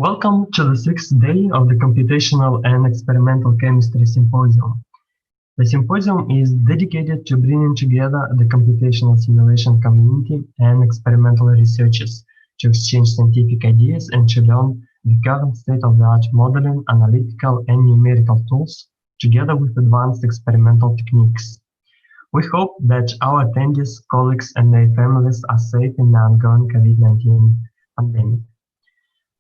Welcome to the sixth day of the Computational and Experimental Chemistry Symposium. The symposium is dedicated to bringing together the computational simulation community and experimental researchers to exchange scientific ideas and to learn the current state-of-the-art modeling, analytical, and numerical tools together with advanced experimental techniques. We hope that our attendees, colleagues, and their families are safe in the ongoing COVID-19 pandemic.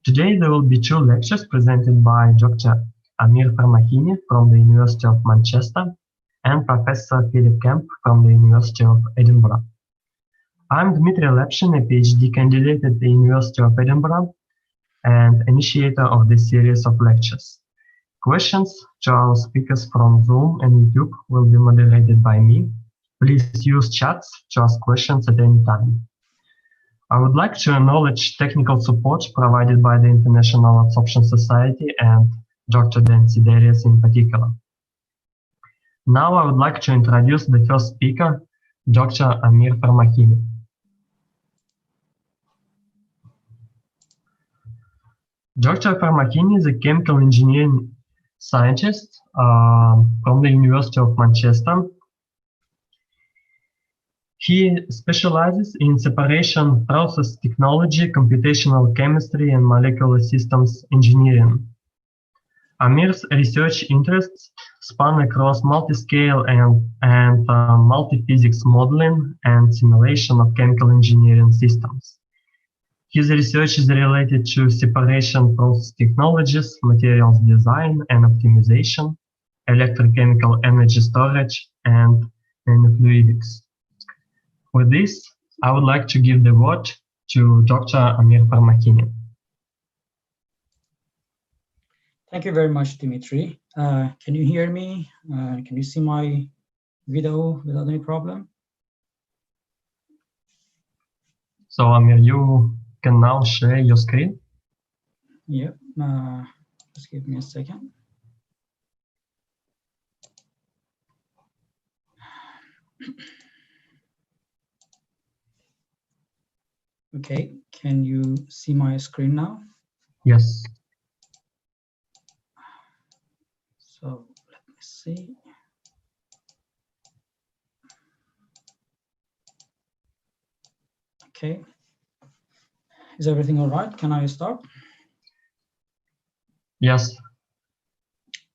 Today there will be two lectures presented by Dr. Amir Farmahini from the University of Manchester and Professor Philip Kemp from the University of Edinburgh. I'm Dmitry Lepshin, a PhD candidate at the University of Edinburgh and initiator of this series of lectures. Questions to our speakers from Zoom and YouTube will be moderated by me. Please use chats to ask questions at any time. I would like to acknowledge technical support provided by the International Absorption Society and Dr. Dan Siderius in particular. Now I would like to introduce the first speaker, Dr. Amir Farmahini. Dr. Farmahini is a chemical engineering scientist from the University of Manchester. He specializes in separation process technology, computational chemistry, and molecular systems engineering. Amir's research interests span across multiscale and multi-physics modeling and simulation of chemical engineering systems. His research is related to separation process technologies, materials design and optimization, electrochemical energy storage, and nanofluidics. With this, I would like to give the word to Dr. Amir Farmahini. Thank you very much, Dimitri. Can you hear me? Can you see my video without any problem? So, Amir, you can now share your screen. Yeah, just give me a second. Okay, can you see my screen now? Yes. So let me see. Okay. Is everything all right? Can I start? Yes.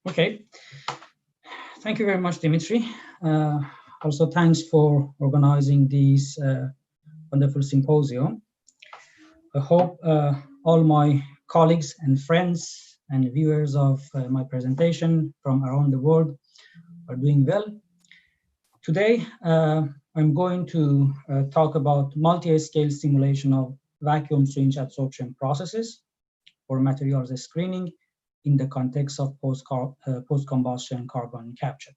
Okay. Thank you very much, Dimitri. Also, thanks for organizing this wonderful symposium. I hope all my colleagues and friends and viewers of my presentation from around the world are doing well. Today, I'm going to talk about multi-scale simulation of vacuum syringe adsorption processes for materials screening in the context of post-combustion carbon capture.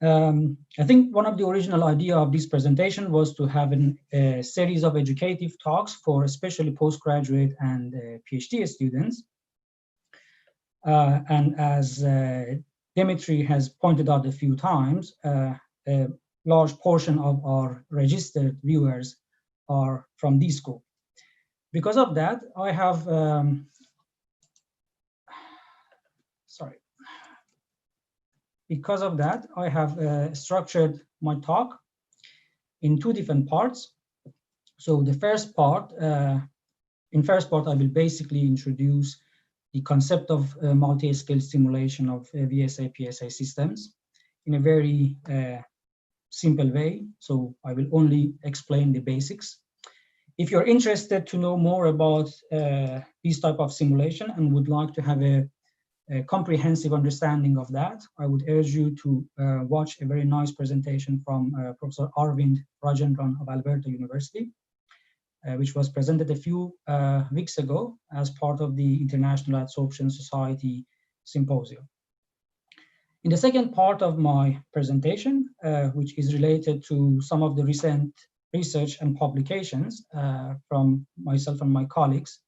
I think one of the original idea of this presentation was to have a series of educative talks for especially postgraduate and PhD students. And as Dimitri has pointed out a few times, a large portion of our registered viewers are from this group. Because of that, I have, Because of that, I have structured my talk in two different parts. So the first part, I will basically introduce the concept of multi-scale simulation of VSA, PSA systems in a very simple way. So I will only explain the basics. If you're interested to know more about this type of simulation and would like to have a comprehensive understanding of that, I would urge you to watch a very nice presentation from Professor Arvind Rajendran of Alberta University, which was presented a few weeks ago as part of the International Adsorption Society Symposium. In the second part of my presentation, which is related to some of the recent research and publications from myself and my colleagues,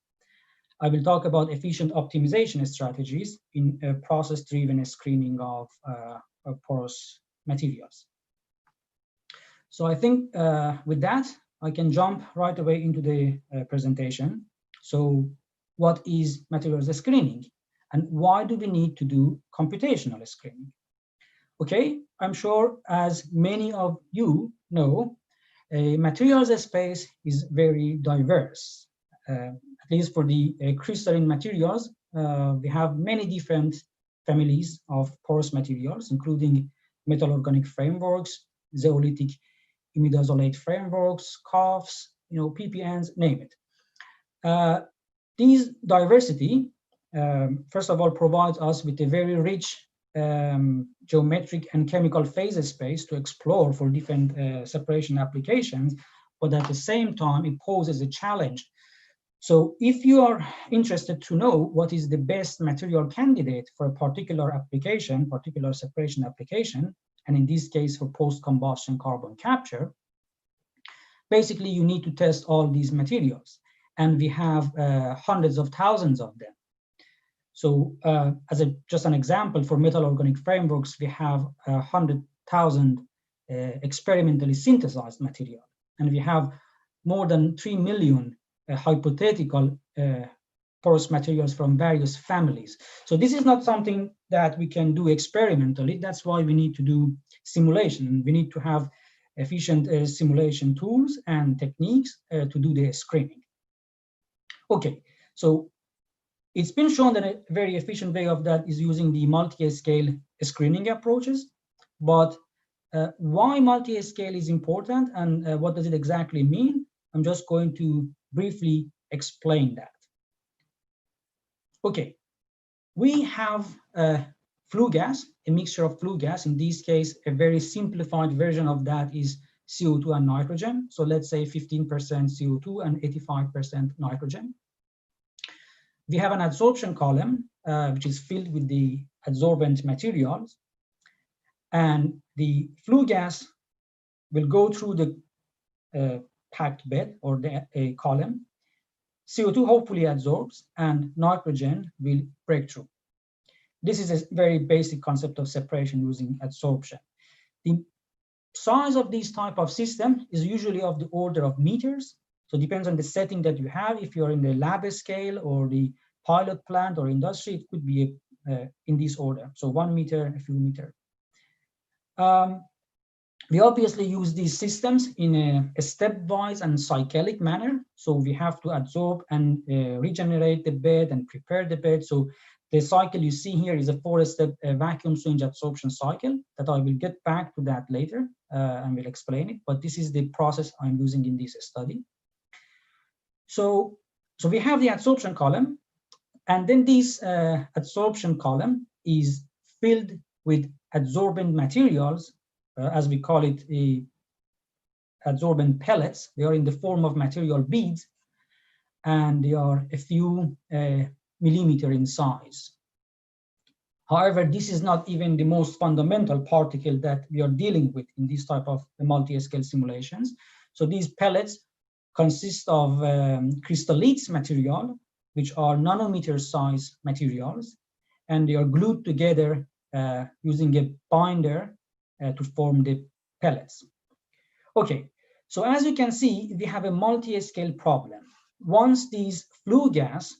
I will talk about efficient optimization strategies in process-driven screening of porous materials. So I think with that, I can jump right away into the presentation. So what is materials screening and why do we need to do computational screening. Okay, I'm sure as many of you know, a materials space is very diverse. At least for the crystalline materials, we have many different families of porous materials, including metal organic frameworks, zeolitic imidazolate frameworks, COFs, PPNs, name it. These diversity, first of all, provides us with a very rich geometric and chemical phase space to explore for different separation applications, but at the same time, it poses a challenge. So if you are interested to know what is the best material candidate for a particular application, particular separation application, and in this case for post-combustion carbon capture, basically you need to test all these materials. And we have hundreds of thousands of them. So as just an example, for metal organic frameworks, we have 100,000 experimentally synthesized material. And we have more than 3 million hypothetical porous materials from various families. So this is not something that we can do experimentally. That's why we need to do simulation. We need to have efficient simulation tools and techniques to do the screening. Okay, so it's been shown that a very efficient way of that is using the multi-scale screening approaches. But why multi-scale is important and what does it exactly mean? I'm just going to briefly explain that. Okay, we have flue gas, a mixture of flue gas. In this case, a very simplified version of that is CO2 and nitrogen. So let's say 15% CO2 and 85% nitrogen. We have an adsorption column, which is filled with the adsorbent materials. And the flue gas will go through the packed bed or the column. CO2 hopefully adsorbs and nitrogen will break through. This is a very basic concept of separation using adsorption. The size of this type of system is usually of the order of meters. So it depends on the setting that you have. If you're in the lab scale or the pilot plant or industry, it could be in this order. So 1 meter, a few meters. We obviously use these systems in a stepwise and cyclic manner. So we have to adsorb and regenerate the bed and prepare the bed. So the cycle you see here is a 4-step vacuum swing adsorption cycle that I will get back to that later and will explain it. But this is the process I'm using in this study. So we have the adsorption column, and then this adsorption column is filled with adsorbent materials, as we call it, adsorbent pellets. They are in the form of material beads, and they are a few millimeter in size. However, this is not even the most fundamental particle that we are dealing with in this type of multi-scale simulations. So these pellets consist of crystallites material, which are nanometer size materials, and they are glued together using a binder to form the pellets. Okay, so as you can see, we have a multi-scale problem. Once this flue gas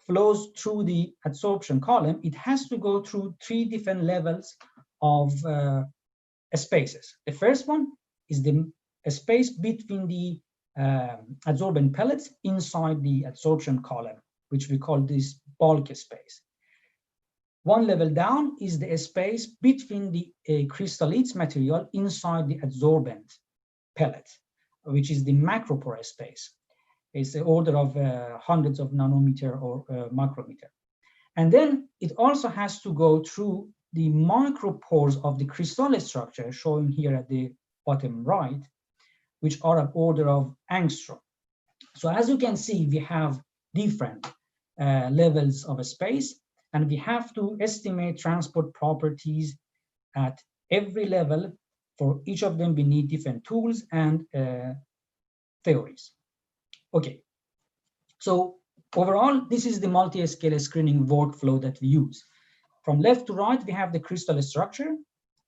flows through the adsorption column, it has to go through 3 different levels of spaces. The first one is the space between the adsorbent pellets inside the adsorption column, which we call this bulk space. 1 level down is the space between the crystallites material inside the adsorbent pellet, which is the macroporous space. It's the order of hundreds of nanometer or micrometer. And then it also has to go through the micropores of the crystal structure, shown here at the bottom right, which are of order of angstrom. So as you can see, we have different levels of a space, and we have to estimate transport properties at every level. For each of them, we need different tools and theories. Okay, so overall, this is the multi-scale screening workflow that we use. From left to right, we have the crystal structure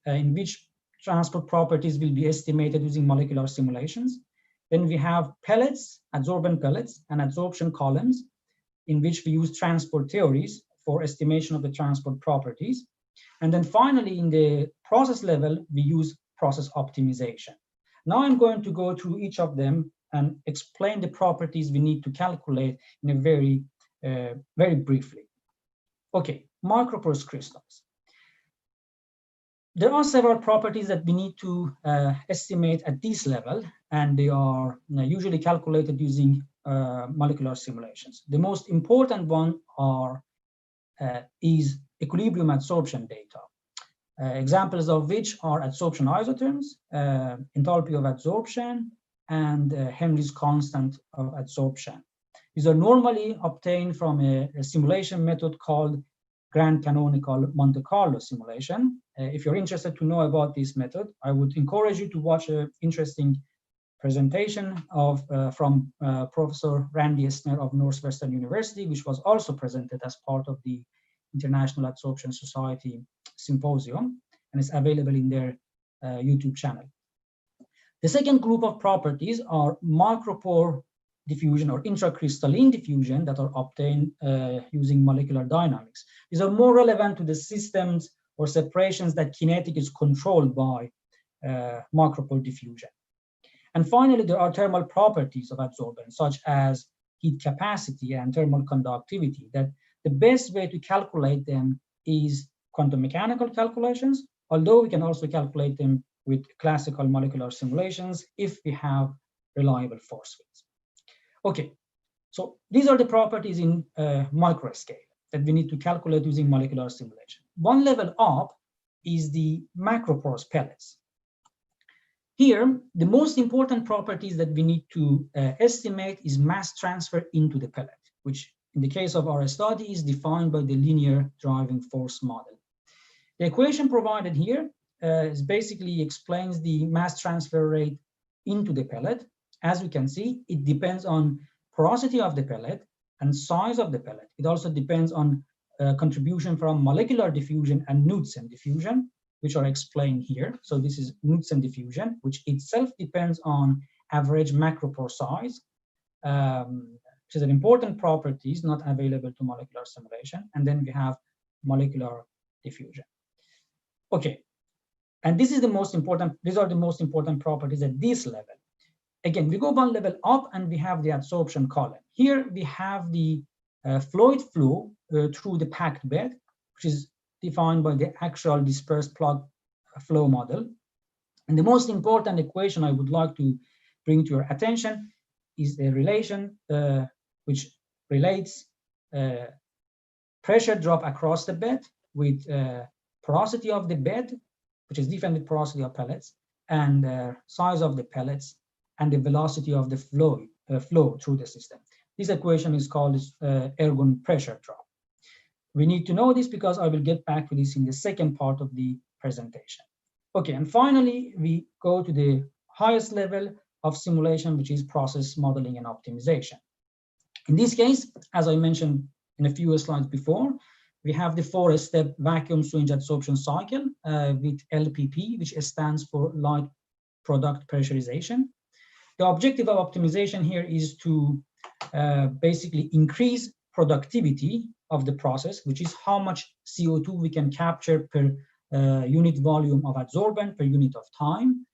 in which transport properties will be estimated using molecular simulations. Then we have pellets, adsorbent pellets, and adsorption columns, in which we use transport theories for estimation of the transport properties. And then finally, in the process level, we use process optimization. Now I'm going to go through each of them and explain the properties we need to calculate in a very briefly. Okay, microporous crystals. There are several properties that we need to estimate at this level, and they are usually calculated using molecular simulations. The most important one is equilibrium adsorption data. Examples of which are adsorption isotherms, enthalpy of adsorption, and Henry's constant of adsorption. These are normally obtained from a simulation method called grand canonical Monte Carlo simulation. If you're interested to know about this method, I would encourage you to watch an interesting presentation from Professor Randy Esner of Northwestern University, which was also presented as part of the International Adsorption Society Symposium, and is available in their YouTube channel. The second group of properties are micropore diffusion or intracrystalline diffusion that are obtained using molecular dynamics. These are more relevant to the systems or separations that kinetic is controlled by micropore diffusion. And finally, there are thermal properties of adsorbents, such as heat capacity and thermal conductivity, that the best way to calculate them is quantum mechanical calculations, although we can also calculate them with classical molecular simulations if we have reliable force fields. Okay, so these are the properties in microscale that we need to calculate using molecular simulation. One level up is the macroporous pellets. Here, the most important properties that we need to estimate is mass transfer into the pellet, which in the case of our study is defined by the linear driving force model. The equation provided here basically explains the mass transfer rate into the pellet. As we can see, it depends on porosity of the pellet and size of the pellet. It also depends on contribution from molecular diffusion and Knudsen diffusion, which are explained here. So this is Knudsen diffusion, which itself depends on average macropore size, which is an important property, is not available to molecular simulation. And then we have molecular diffusion. Okay, and this is the most important, these are the most important properties at this level. Again, we go one level up and we have the adsorption column. Here we have the fluid flow through the packed bed, which is defined by the actual dispersed plug flow model. And the most important equation I would like to bring to your attention is a relation which relates pressure drop across the bed with porosity of the bed, which is different with porosity of pellets, and size of the pellets, and the velocity of the flow through the system. This equation is called ergon pressure drop. We need to know this because I will get back to this in the second part of the presentation. Okay, and finally, we go to the highest level of simulation, which is process modeling and optimization. In this case, as I mentioned in a few slides before, we have the 4-step vacuum syringe adsorption cycle with LPP, which stands for light product pressurization. The objective of optimization here is to basically increase productivity of the process, which is how much CO2 we can capture per unit volume of adsorbent per unit of time.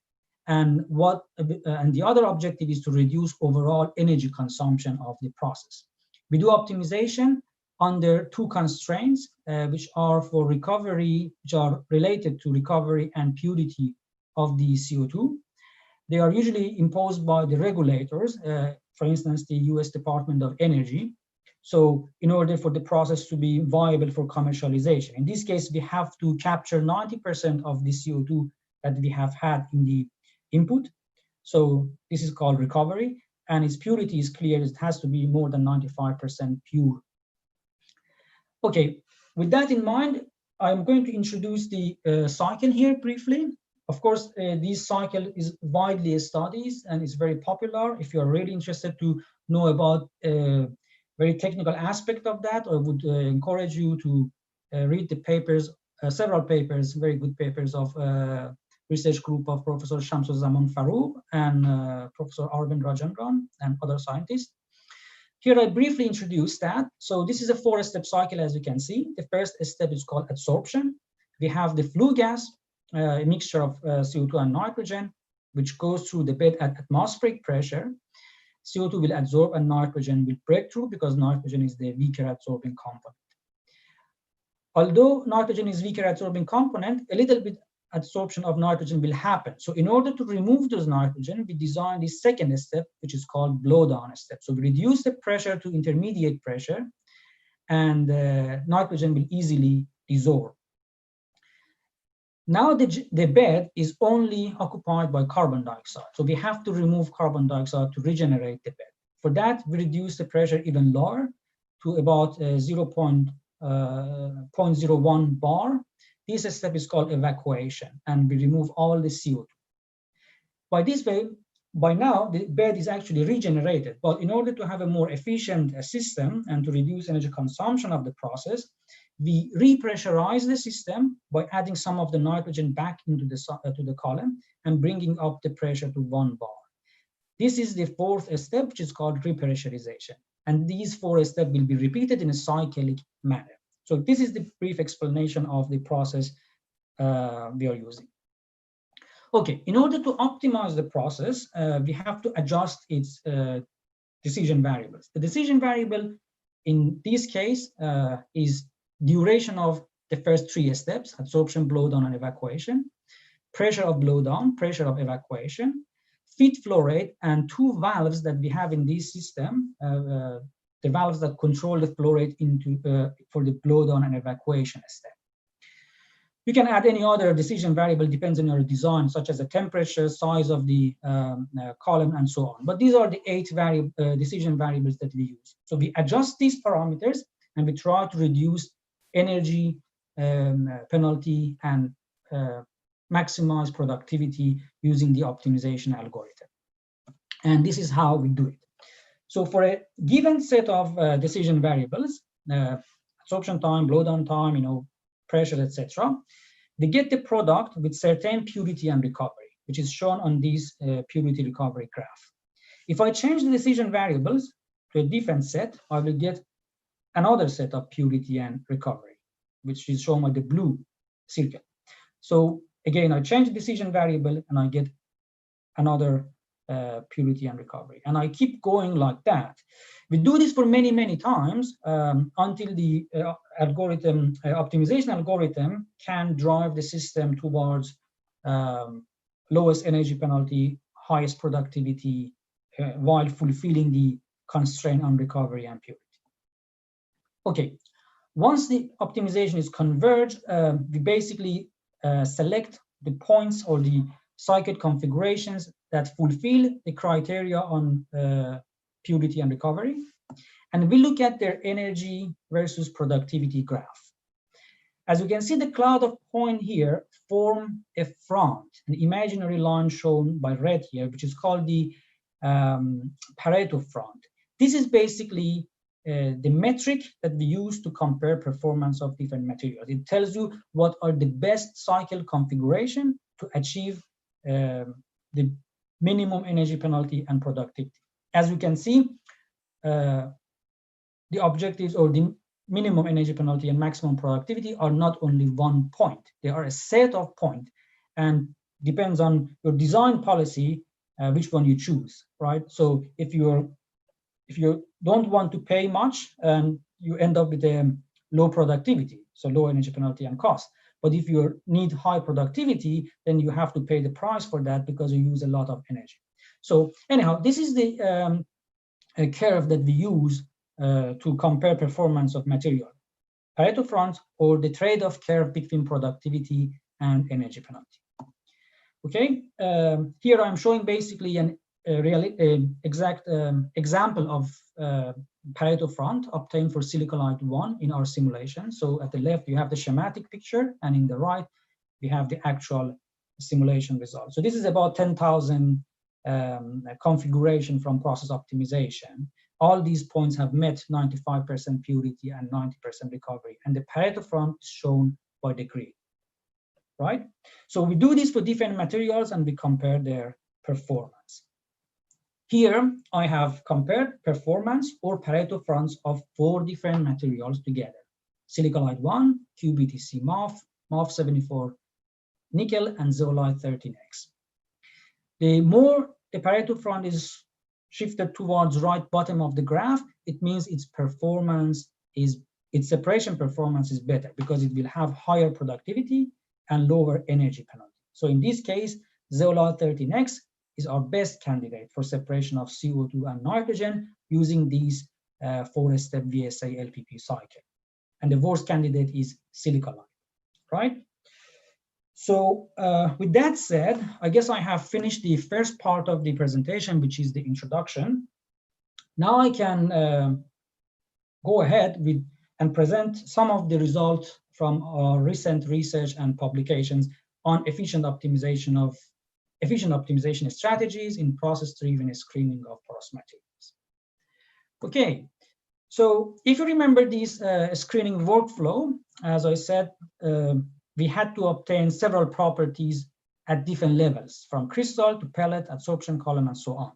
And the other objective is to reduce overall energy consumption of the process. We do optimization under two constraints, which are for recovery, which are related to recovery and purity of the CO2. They are usually imposed by the regulators, for instance, the US Department of Energy. So in order for the process to be viable for commercialization, in this case, we have to capture 90% of the CO2 that we have had in the input. So this is called recovery, and its purity is clear. It has to be more than 95% pure. Okay, with that in mind, I'm going to introduce the cycle here briefly. Of course, this cycle is widely studied and is very popular. If you're really interested to know about a very technical aspect of that, I would encourage you to read the papers, several papers, very good papers of research group of Professor Shamsuzzaman Farooq and Professor Arvind Rajendran and other scientists. Here I briefly introduced that. So this is a 4-step cycle, as you can see. The first step is called adsorption. We have the flue gas, a mixture of CO2 and nitrogen, which goes through the bed at atmospheric pressure. CO2 will adsorb and nitrogen will break through because nitrogen is the weaker adsorbing component. Although nitrogen is weaker adsorbing component, a little bit adsorption of nitrogen will happen. So in order to remove those nitrogen, we design the second step, which is called blowdown step. So we reduce the pressure to intermediate pressure, and nitrogen will easily desorb. Now the bed is only occupied by carbon dioxide. So we have to remove carbon dioxide to regenerate the bed. For that, we reduce the pressure even lower to about 0.01 bar. This step is called evacuation, and we remove all the CO2. By this way, by now, the bed is actually regenerated. But in order to have a more efficient system and to reduce energy consumption of the process, we repressurize the system by adding some of the nitrogen back into the column and bringing up the pressure to 1 bar. This is the 4th step, which is called repressurization. And these 4 steps will be repeated in a cyclic manner. So this is the brief explanation of the process we are using. Okay, in order to optimize the process, we have to adjust its decision variables. The decision variable in this case is duration of the first 3 steps: adsorption, blowdown, and evacuation, pressure of blowdown, pressure of evacuation, feed flow rate, and 2 valves that we have in this system, the valves that control the flow rate for the blowdown and evacuation step. You can add any other decision variable, depends on your design, such as the temperature, size of the column, and so on. But these are the 8 decision variables that we use. So we adjust these parameters and we try to reduce energy penalty and maximize productivity using the optimization algorithm. And this is how we do it. So for a given set of decision variables, absorption time, blowdown time, pressure, etc., we get the product with certain purity and recovery, which is shown on this purity recovery graph. If I change the decision variables to a different set, I will get another set of purity and recovery, which is shown by the blue circle. So again, I change the decision variable and I get another purity and recovery. And I keep going like that. We do this for many, many times until the optimization algorithm can drive the system towards lowest energy penalty, highest productivity, while fulfilling the constraint on recovery and purity. Okay, once the optimization is converged, we basically select the points or the circuit configurations that fulfill the criteria on purity and recovery. And we look at their energy versus productivity graph. As you can see, the cloud of point here form a front, an imaginary line shown by red here, which is called the pareto front. This is basically the metric that we use to compare performance of different materials. It tells you what are the best cycle configuration to achieve the minimum energy penalty and productivity. As you can see, the objectives or the minimum energy penalty and maximum productivity are not only one point, they are a set of points, and depends on your design policy which one you choose, right? So if you don't want to pay much, you end up with a low productivity, so low energy penalty and cost. But if you need high productivity, then you have to pay the price for that because you use a lot of energy. So anyhow, this is the curve that we use to compare performance of material, Pareto front, or the trade-off curve between productivity and energy penalty. Okay, here I'm showing basically an exact example of Pareto front obtained for silicon 1 in our simulation. So at the left, you have the schematic picture, and in the right, we have the actual simulation result. So this is about 10,000 configuration from process optimization. All these points have met 95% purity and 90% recovery, and the Pareto front is shown by the green, right? So we do this for different materials and we compare their performance. Here, I have compared performance or Pareto fronts of 4 different materials together: silicalide 1, QBTC MOF 74 nickel, and zeolite 13X. The more the Pareto front is shifted towards right bottom of the graph, it means its separation performance is better because it will have higher productivity and lower energy penalty. So in this case, zeolite 13X is our best candidate for separation of CO2 and nitrogen using these 4-step VSA LPP cycle. And the worst candidate is silicalide, right? So with that said, I guess I have finished the first part of the presentation, which is the introduction. Now I can go ahead and present some of the results from our recent research and publications on efficient optimization strategies in process-driven screening of porous materials. Okay, so if you remember this screening workflow, as I said, we had to obtain several properties at different levels, from crystal to pellet, adsorption column, and so on.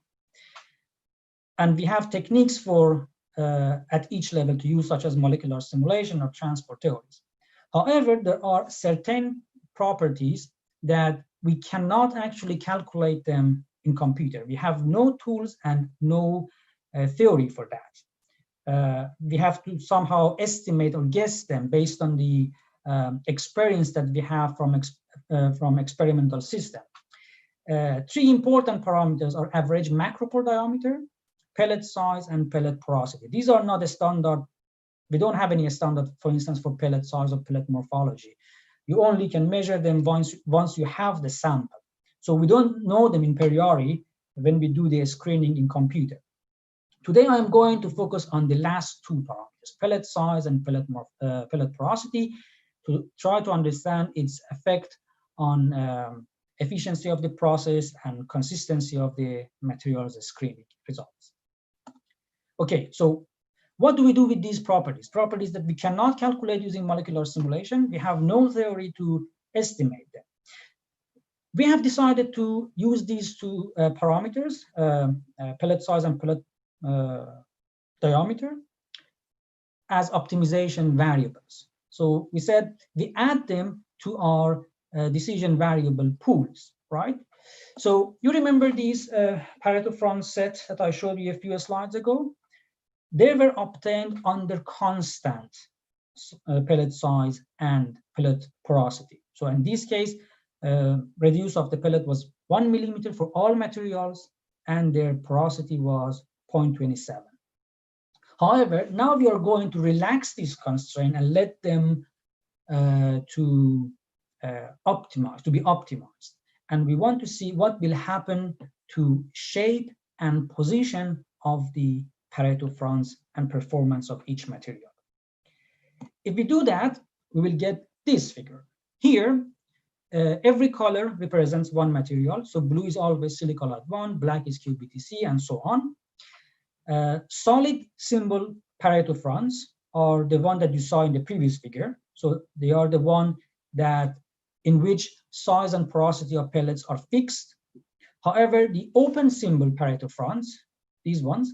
And we have techniques for at each level to use, such as molecular simulation or transport theories. However, there are certain properties that we cannot actually calculate them in computer. We have no tools and no theory for that. We have to somehow estimate or guess them based on the experience that we have from experimental system. 3 important parameters are average macro pore diameter, pellet size, and pellet porosity. These are not a standard. We don't have any standard, for instance, for pellet size or pellet morphology. You only can measure them once you have the sample. So we don't know them in priori when we do the screening in computer. Today, I'm going to focus on the last 2 parameters, pellet size and pellet porosity, to try to understand its effect on efficiency of the process and consistency of the materials screening results. Okay, so what do we do with these properties? Properties that we cannot calculate using molecular simulation. We have no theory to estimate them. We have decided to use these 2 parameters, pellet size and pellet diameter, as optimization variables. So we said we add them to our decision variable pools, right? So you remember these Pareto front set that I showed you a few slides ago? They were obtained under constant pellet size and pellet porosity. So in this case, radius of the pellet was 1 millimeter for all materials, and their porosity was 0.27. However, now we are going to relax this constraint and let them to be optimized. And we want to see what will happen to shape and position of the Pareto fronts and performance of each material. If we do that, we will get this figure. Here, every color represents one material. So blue is always silicalide 1, black is QBTC, and so on. Solid symbol Pareto fronts are the one that you saw in the previous figure. So they are the one that in which size and porosity of pellets are fixed. However, the open symbol Pareto fronts, these ones,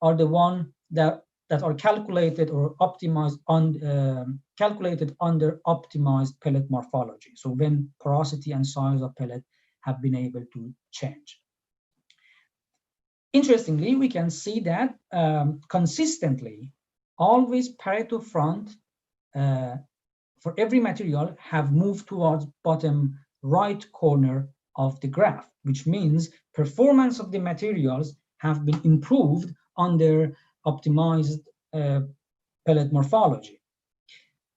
are the one that are calculated or optimized on calculated under optimized pellet morphology. So when porosity and size of pellet have been able to change. Interestingly, we can see that consistently, always Pareto front for every material have moved towards bottom right corner of the graph, which means performance of the materials have been improved under optimized pellet morphology.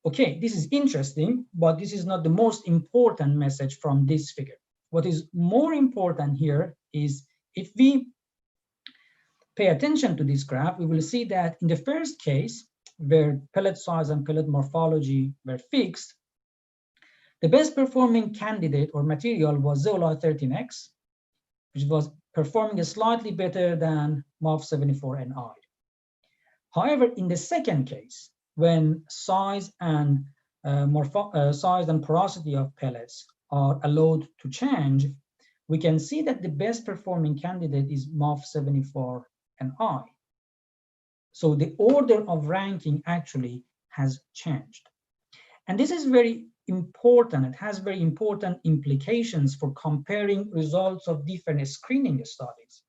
Okay, this is interesting, but this is not the most important message from this figure. What is more important here is if we pay attention to this graph, we will see that in the first case, where pellet size and pellet morphology were fixed, the best performing candidate or material was zeolite 13X, which was performing slightly better than MOF 74 Ni. However, in the second case, when size and porosity of pellets are allowed to change, we can see that the best performing candidate is MOF74 and I. So the order of ranking actually has changed. And this is very important. It has very important implications for comparing results of different screening studies.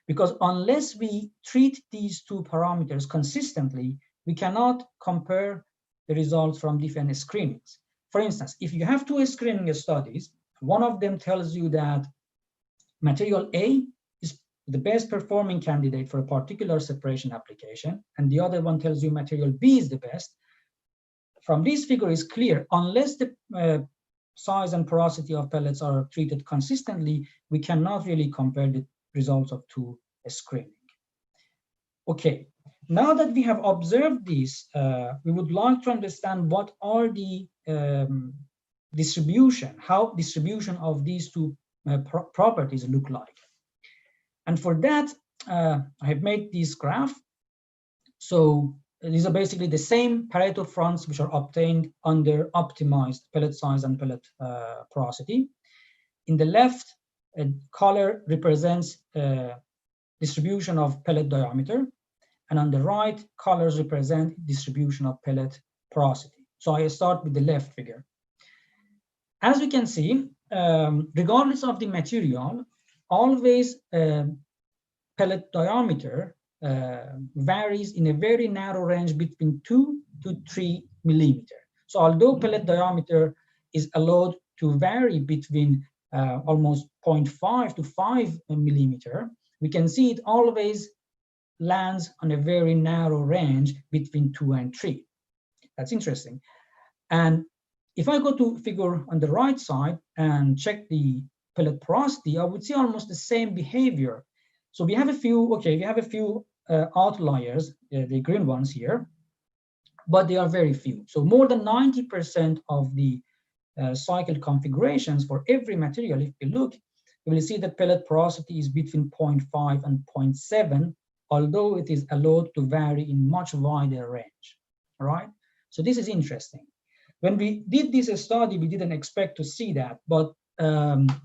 Because unless we treat these two parameters consistently, we cannot compare the results from different screenings. For instance, if you have two screening studies, one of them tells you that material A is the best performing candidate for a particular separation application, and the other one tells you material B is the best. From this figure is clear, unless the size and porosity of pellets are treated consistently, we cannot really compare the results of two screening. Okay, now that we have observed this, we would like to understand what are the distribution of these two properties look like. And for that, I have made this graph. So these are basically the same Pareto fronts which are obtained under optimized pellet size and pellet porosity. In the left, color represents distribution of pellet diameter, and on the right, colors represent distribution of pellet porosity. So I start with the left figure. As we can see, regardless of the material, always pellet diameter varies in a very narrow range between 2 to 3 millimeter. So although pellet diameter is allowed to vary between almost 0.5 to 5 millimeter, we can see it always lands on a very narrow range between 2 and 3. That's interesting. And if I go to figure on the right side and check the pellet porosity, I would see almost the same behavior. So we have a few, outliers, the green ones here, but they are very few. So more than 90% of the cycle configurations for every material, if you look, you will see the pellet porosity is between 0.5 and 0.7, although it is allowed to vary in much wider range, all right? So this is interesting. When we did this study, we didn't expect to see that, but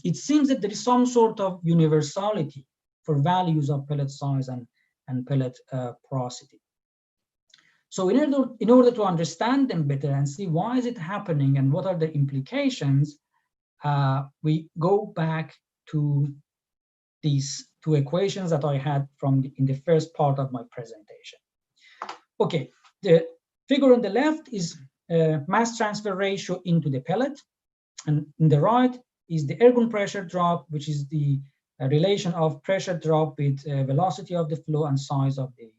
it seems that there is some sort of universality for values of pellet size and pellet porosity. So in order to understand them better and see why is it happening and what are the implications, we go back to these two equations that I had in the first part of my presentation. Okay, the figure on the left is mass transfer ratio into the pellet, and in the right is the ergon pressure drop, which is the relation of pressure drop with velocity of the flow and size of the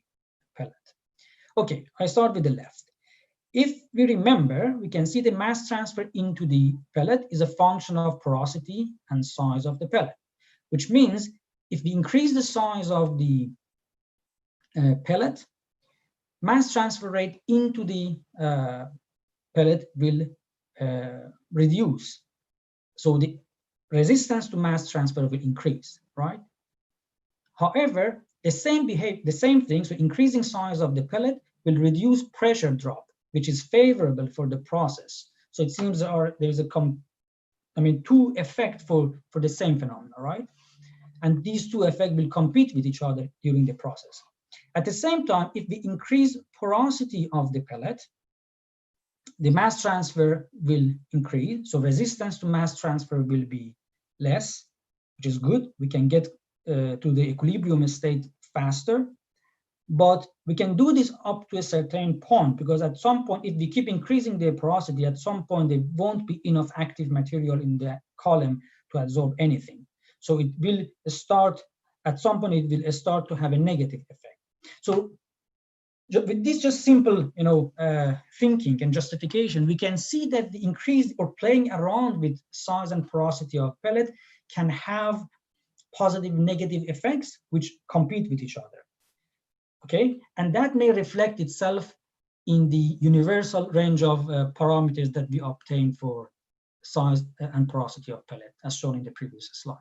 pellet. Okay, I start with the left. If we remember, we can see the mass transfer into the pellet is a function of porosity and size of the pellet, which means if we increase the size of the pellet, mass transfer rate into the pellet will reduce. So the resistance to mass transfer will increase, right? However, the same thing, so increasing size of the pellet will reduce pressure drop, which is favorable for the process. So it seems there's two effects for the same phenomenon, right? And these two effects will compete with each other during the process. At the same time, if we increase porosity of the pellet, the mass transfer will increase. So resistance to mass transfer will be less, which is good. We can get to the equilibrium state faster, but we can do this up to a certain point, because at some point, if we keep increasing the porosity, at some point there won't be enough active material in the column to absorb anything. So it will start, at some point it will start to have a negative effect. So with this just simple thinking and justification, we can see that the increase or playing around with size and porosity of pellet can have positive, negative effects which compete with each other. Okay, and that may reflect itself in the universal range of parameters that we obtain for size and porosity of pellet, as shown in the previous slide.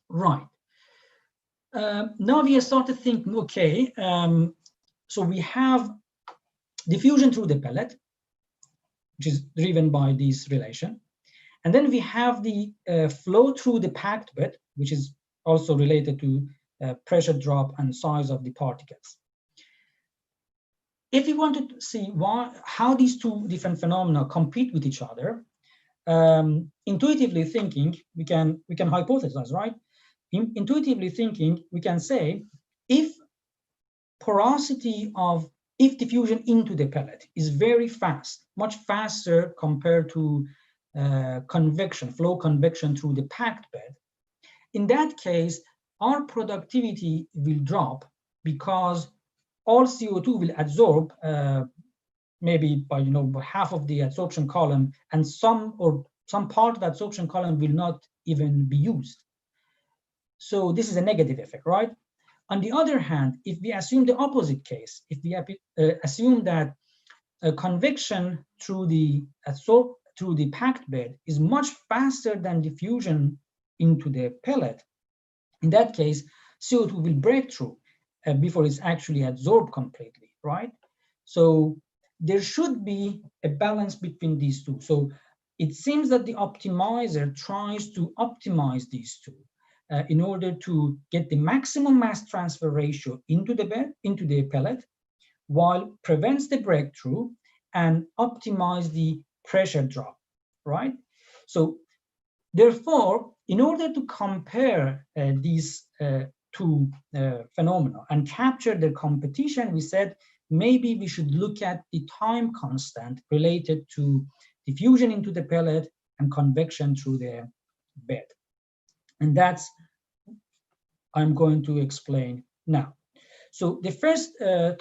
Right. Now we start to think, okay, so we have diffusion through the pellet, which is driven by this relation. And then we have the flow through the packed bed, which is also related to pressure drop and size of the particles. If we wanted to see how these two different phenomena compete with each other, intuitively thinking, we can hypothesize, right? Intuitively thinking, we can say if diffusion into the pellet is very fast, much faster compared to flow convection through the packed bed, in that case, our productivity will drop because all CO2 will absorb maybe by half of the adsorption column, and some part of the adsorption column will not even be used. So this is a negative effect, right? On the other hand, if we assume the opposite case, if we assume that convection through the packed bed is much faster than diffusion into the pellet, in that case, CO2 will break through before it's actually absorbed completely, right? So there should be a balance between these two. So it seems that the optimizer tries to optimize these two in order to get the maximum mass transfer ratio into the pellet, while prevents the breakthrough and optimize the pressure drop, right? So therefore, in order to compare these two phenomena and capture their competition, we said maybe we should look at the time constant related to diffusion into the pellet and convection through the bed. And that's I'm going to explain now. So the first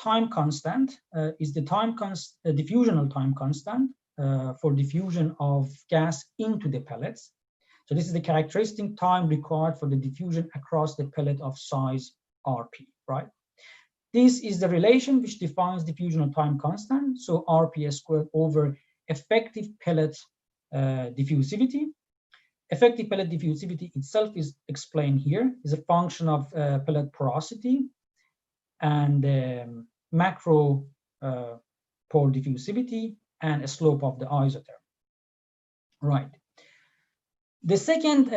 time constant is the diffusional time constant for diffusion of gas into the pellets. So this is the characteristic time required for the diffusion across the pellet of size Rp, right? This is the relation which defines diffusional time constant. So Rp squared over effective pellet diffusivity. Effective pellet diffusivity itself is explained here, is a function of pellet porosity and macro pore diffusivity and a slope of the isotherm. Right. The second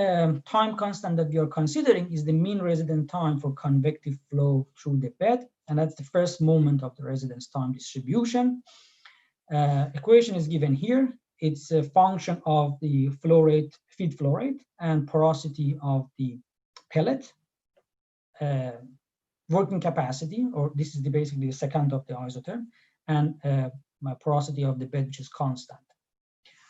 time constant that we are considering is the mean residence time for convective flow through the bed, and that's the first moment of the residence time distribution. Equation is given here. It's a function of the flow rate, feed flow rate, and porosity of the pellet, working capacity, or this is basically the second of the isotherm, and porosity of the bed, which is constant.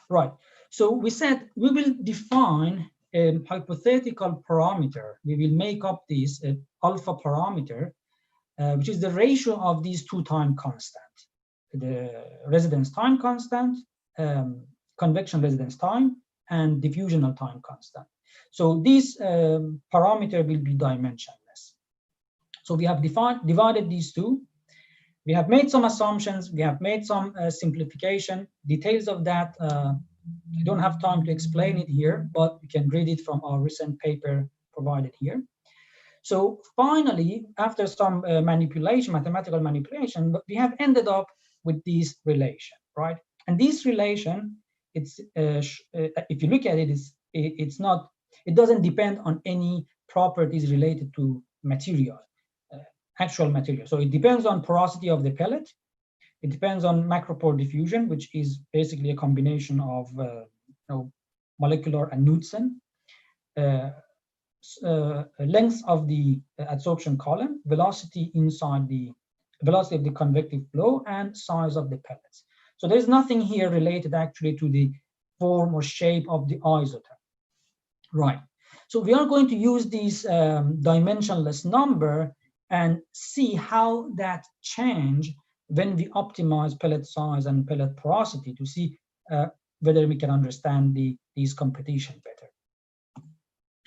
Right. So we said we will define a hypothetical parameter. We will make up this alpha parameter, which is the ratio of these two time constants, the residence time constant, convection residence time, and diffusional time constant. So this parameter will be dimensionless. So we have divided these two. We have made some assumptions. We have made some simplification. Details of that, I don't have time to explain it here, but you can read it from our recent paper provided here. So finally, after some mathematical manipulation, we have ended up with this relation, right? And this relation, it's if you look at it, it doesn't depend on any properties related to material, actual material. So it depends on porosity of the pellet. It depends on macropore diffusion, which is basically a combination of molecular and Knudsen, length of the adsorption column, velocity of the convective flow, and size of the pellets. So there's nothing here related actually to the form or shape of the isotherm. Right. So we are going to use this dimensionless number and see how that change when we optimize pellet size and pellet porosity to see whether we can understand these competition better.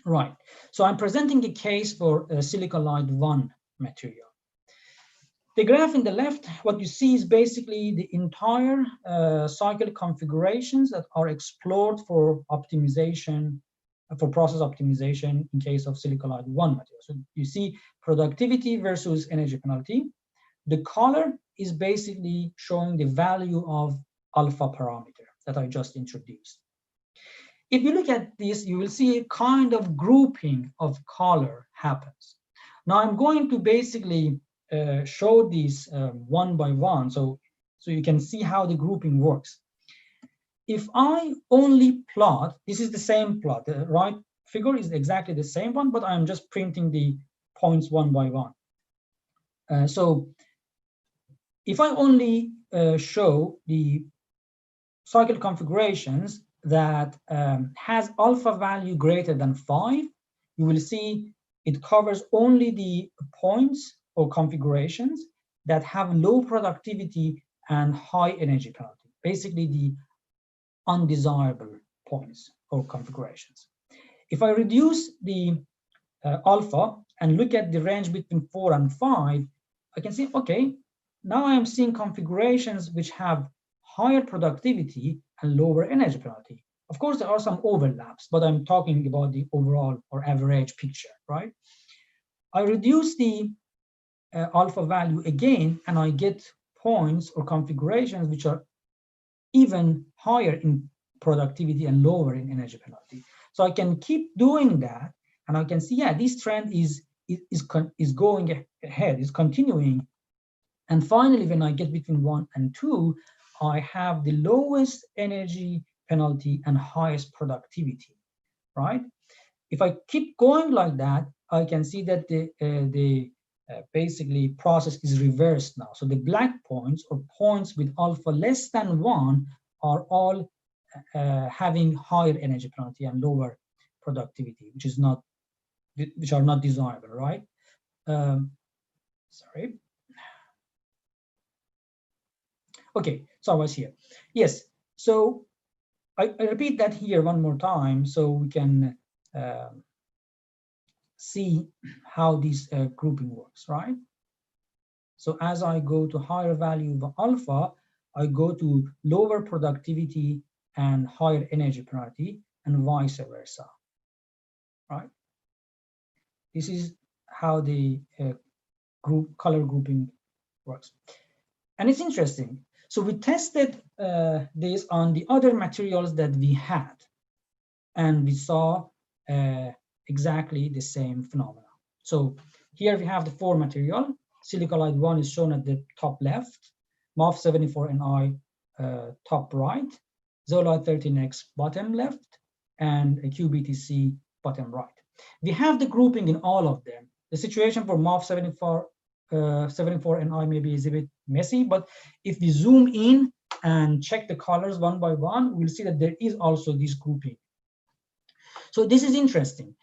Right. So I'm presenting a case for silicalide 1 material. The graph in the left, what you see is basically the entire cycle configurations that are explored for optimization, for process optimization in case of silicalide 1 material. So you see productivity versus energy penalty. The color is basically showing the value of alpha parameter that I just introduced. if you look at this, you will see a kind of grouping of color happens. Now I'm going to basically show these one by one, so you can see how the grouping works. If I only plot, this is the same plot, the right figure is exactly the same one, but I'm just printing the points one by one. So if I only show the cycle configurations that has alpha value greater than 5, you will see it covers only the points or configurations that have low productivity and high energy penalty, basically the undesirable points or configurations. If I reduce the alpha and look at the range between 4 and 5, I can see, okay, now I am seeing configurations which have higher productivity and lower energy penalty. Of course, there are some overlaps, but I'm talking about the overall or average picture, right? I reduce the alpha value again, and I get points or configurations which are even higher in productivity and lower in energy penalty. So I can keep doing that, and I can see, yeah, this trend is going ahead, is continuing. And finally, when I get between 1 and 2, I have the lowest energy penalty and highest productivity, right? If I keep going like that, I can see that the basically process is reversed now. So the black points or points with alpha less than 1 are all having higher energy penalty and lower productivity, which are not desirable, right? Sorry. Okay, so I was here. Yes, so I repeat that here one more time so we can see how this grouping works, right? So as I go to higher value of alpha, I go to lower productivity and higher energy penalty, and vice versa, right? This is how the color grouping works. And it's interesting. So we tested this on the other materials that we had, and we saw exactly the same phenomena. So here we have the 4 material. Silicalide 1 is shown at the top left, MOF74Ni top right, Zeolite 13X bottom left, and a QBTC bottom right. We have the grouping in all of them. The situation for MOF74Ni maybe is a bit messy, but if we zoom in and check the colors one by one, we'll see that there is also this grouping. So this is interesting.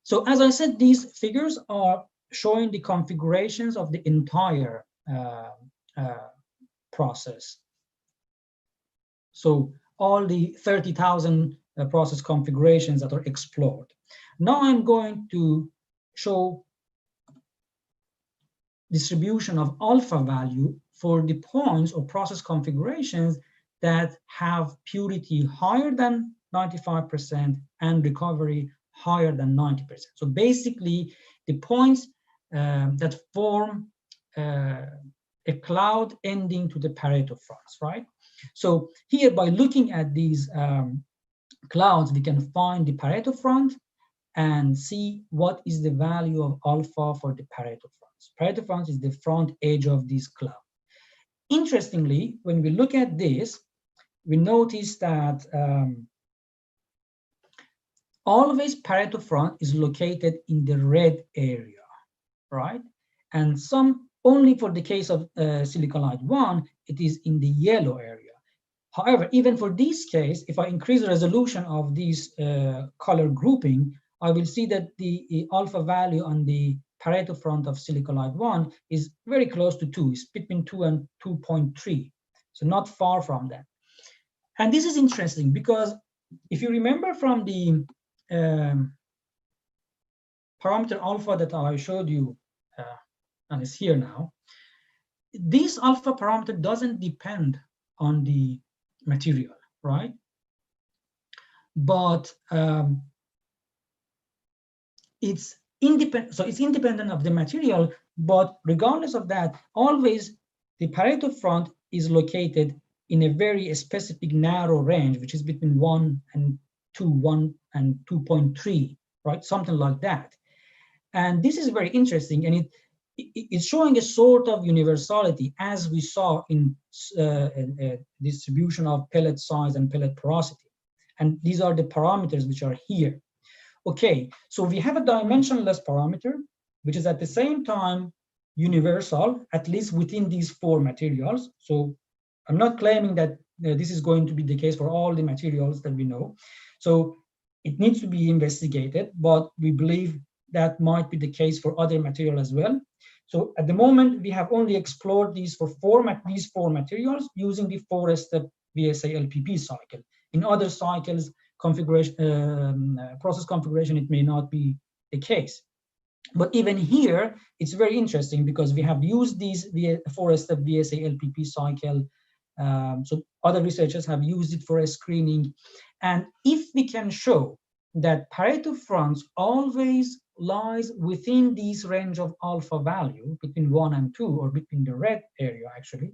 So as I said, these figures are showing the configurations of the entire process. So all the 30,000 process configurations that are explored. Now I'm going to show distribution of alpha value for the points or process configurations that have purity higher than 95% and recovery higher than 90%. So basically, the points that form a cloud ending to the pareto fronts, right? So here, by looking at these clouds, we can find the pareto front and see what is the value of alpha for the pareto fronts. Pareto front is the front edge of this cloud. Interestingly, when we look at this, we notice that always pareto front is located in the red area, right? And some, only for the case of silicalide 1, it is in the yellow area. However, even for this case, if I increase the resolution of this color grouping, I will see that the alpha value on the pareto front of silicalide 1 is very close to 2. It's between 2 and 2.3, so not far from that. And this is interesting because if you remember from the parameter alpha that I showed you, and it's here now, this alpha parameter doesn't depend on the material, right? But it's independent, so it's independent of the material, but regardless of that, always the pareto front is located in a very specific narrow range, which is between 1 and 2, 1, and 2.3, right? Something like that. And this is very interesting, and it's showing a sort of universality, as we saw in distribution of pellet size and pellet porosity. And these are the parameters which are here. Okay, so we have a dimensionless parameter, which is at the same time universal, at least within these 4 materials. So I'm not claiming that this is going to be the case for all the materials that we know. So it needs to be investigated, but we believe that might be the case for other material as well. So at the moment, we have only explored these for these four materials using the 4-step VSA LPP cycle. In other cycles, configuration, process configuration, it may not be the case. But even here, it's very interesting because we have used these 4-step VSA LPP cycle. So other researchers have used it for a screening. And if we can show that Pareto fronts always lies within this range of alpha value between 1 and 2, or between the red area actually,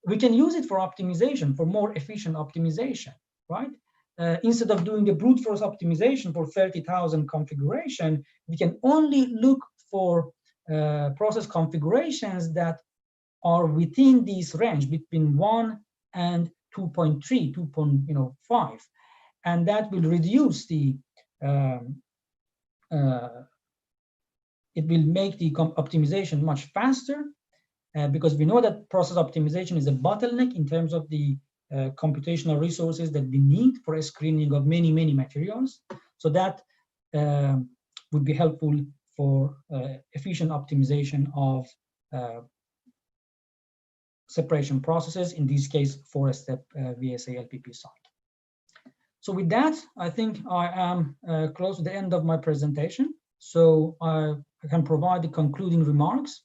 we can use it for optimization, for more efficient optimization, right? Instead of doing the brute force optimization for 30,000 configuration, we can only look for process configurations that are within this range between 1 and 2.3, 2.5, and that will reduce the it will make the optimization much faster, because we know that process optimization is a bottleneck in terms of the computational resources that we need for a screening of many, many materials. So that would be helpful for efficient optimization of separation processes, in this case, 4-step VSA LPP cycle. So with that, I think I am close to the end of my presentation. So I can provide the concluding remarks.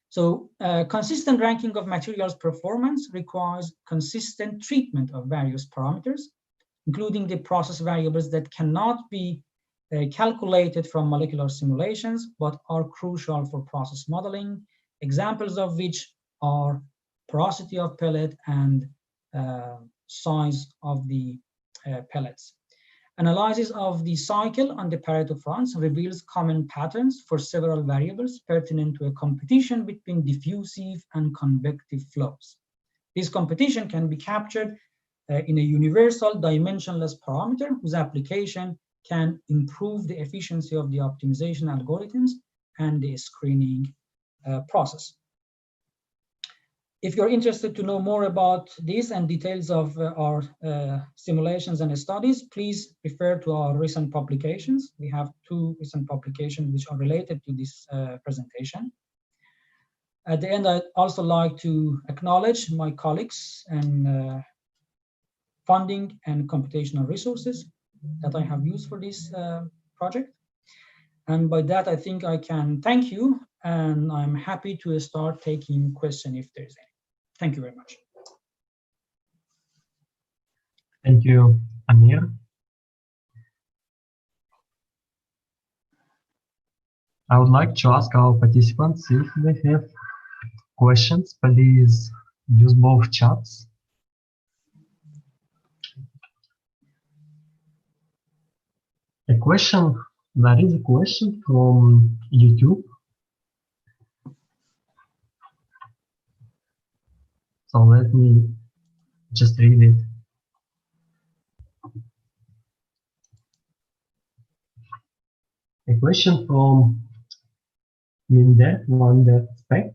So consistent ranking of materials performance requires consistent treatment of various parameters, including the process variables that cannot be calculated from molecular simulations, but are crucial for process modeling, examples of which are porosity of pellet and size of the pellets. Analysis of the cycle on the Pareto fronts reveals common patterns for several variables pertinent to a competition between diffusive and convective flows. This competition can be captured in a universal dimensionless parameter whose application can improve the efficiency of the optimization algorithms and the screening process. If you're interested to know more about this and details of our simulations and studies, please refer to our recent publications. We have 2 recent publications which are related to this presentation. At the end, I'd also like to acknowledge my colleagues and funding and computational resources that I have used for this project. And by that, I think I can thank you, and I'm happy to start taking questions if there's any. Thank you very much. Thank you, Amir. I would like to ask our participants if they have questions. Please use both chats. There is a question from YouTube. So let me just read it. A question from Spec.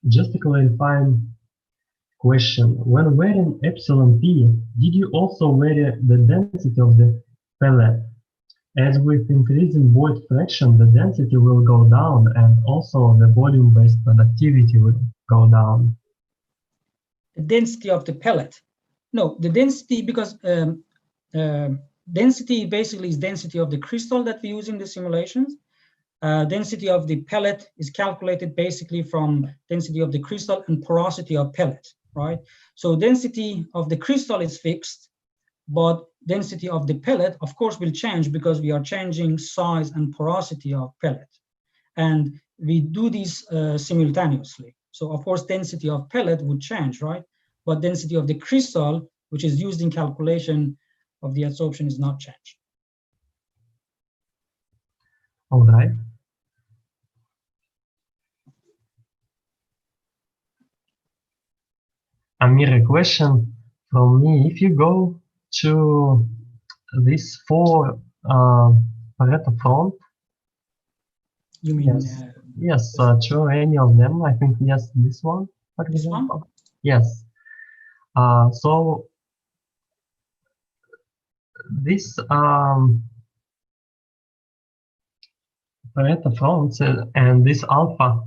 Just a clarifying question. When varying epsilon p, did you also vary the density of the pellet? As with increasing void fraction, the density will go down, and also the volume-based productivity will go down. The density of the pellet? No, the density, because density basically is density of the crystal that we use in the simulations. Density of the pellet is calculated basically from density of the crystal and porosity of pellet, right? So density of the crystal is fixed, but density of the pellet, of course, will change because we are changing size and porosity of pellet. And we do these simultaneously. So of course, density of pellet would change, right? But density of the crystal, which is used in calculation of the adsorption is not changed. All right. Amir, a question from me. If you go to these four pareto front, You mean yes, to any of them, I think yes, this one, for this example. one? Yes. So this pareto fronts and this alpha,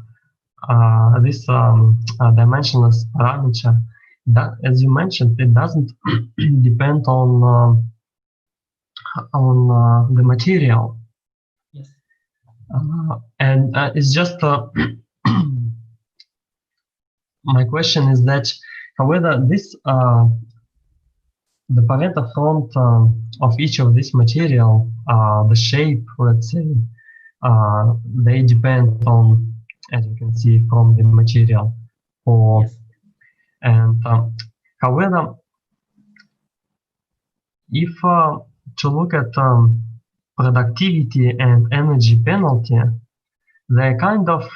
this dimensionless parameter, that, as you mentioned, it doesn't depend on the material. Yes. And it's just my question is that however this the pareto front of each of this material, the shape, let's say, they depend on, as you can see, from the material. Yes. And however, if to look at productivity and energy penalty, they're kind of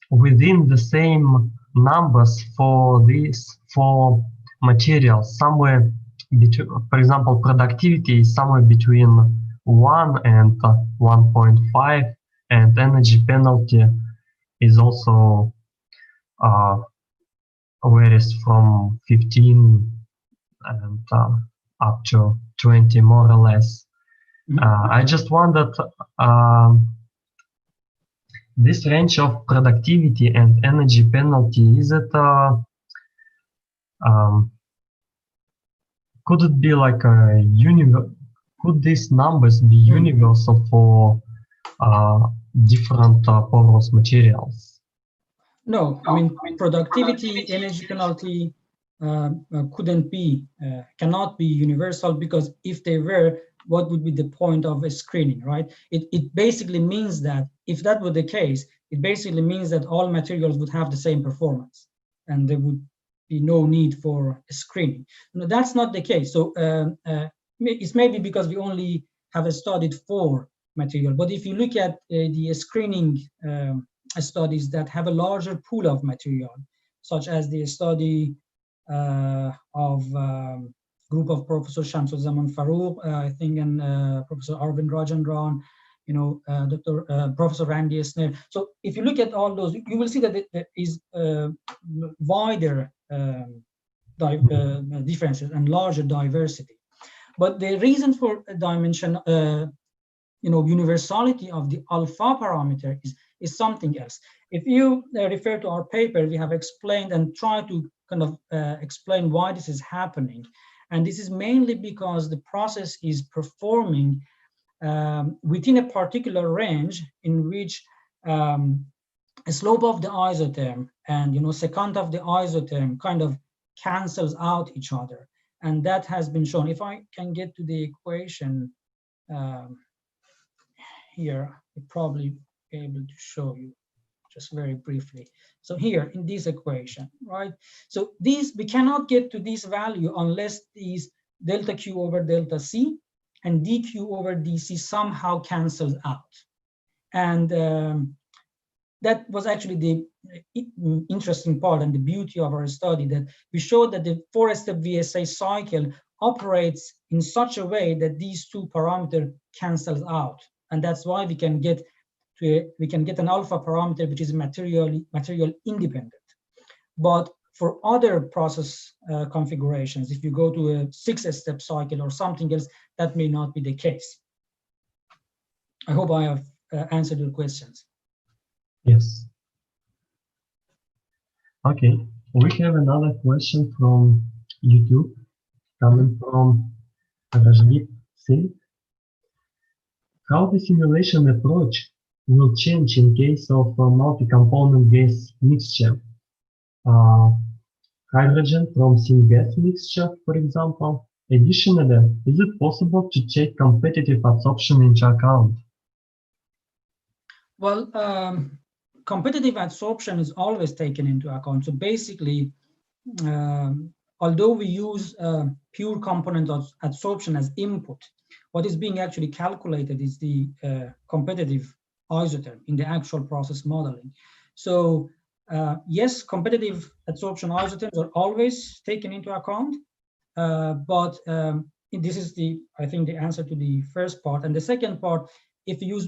within the same numbers for these four materials, somewhere between, for example, productivity is somewhere between 1 and 1.5, and energy penalty is also varies from 15 and up to 20, more or less. I just wondered, this range of productivity and energy penalty, is it could it be like a could these numbers be universal for different porous materials? No, I mean, productivity, energy penalty cannot be universal, because if they were, what would be the point of a screening, right? It basically means that if that were the case, it basically means that all materials would have the same performance and there would be no need for a screening. No, that's not the case. So it's maybe because we only have studied 4 materials, but if you look at the screening studies that have a larger pool of material, such as the study of group of Professor Shamsuzzaman Farooq, I think, and Professor Arvind Rajendran, Professor Randy Esner. So if you look at all those, you will see that there is wider differences and larger diversity. But the reason for dimension, universality of the alpha parameter is something else. If you refer to our paper, we have explained and tried to kind of explain why this is happening. And this is mainly because the process is performing within a particular range in which a slope of the isotherm and secant of the isotherm kind of cancels out each other. And that has been shown. If I can get to the equation here, I'll probably be able to show you just very briefly. So here in this equation, right? So we cannot get to this value unless these delta Q over delta C and dQ over dC somehow cancels out. And that was actually the interesting part and the beauty of our study, that we showed that the 4-step VSA cycle operates in such a way that these 2 parameters cancels out. And that's why we can get an alpha parameter which is material independent. But for other process configurations, if you go to a 6-step cycle or something else, that may not be the case. I hope I have answered your questions. Yes. Okay, we have another question from YouTube coming from Rajdeep Singh. How the simulation approach will change in case of a multi-component gas mixture? Hydrogen from syngas mixture, for example. Additionally, is it possible to take competitive adsorption into account? Well, competitive adsorption is always taken into account. So basically, although we use pure component of adsorption as input, what is being actually calculated is the competitive isotherm in the actual process modeling. So yes, competitive adsorption isotherms are always taken into account, but this is I think the answer to the first part. And the second part, if you use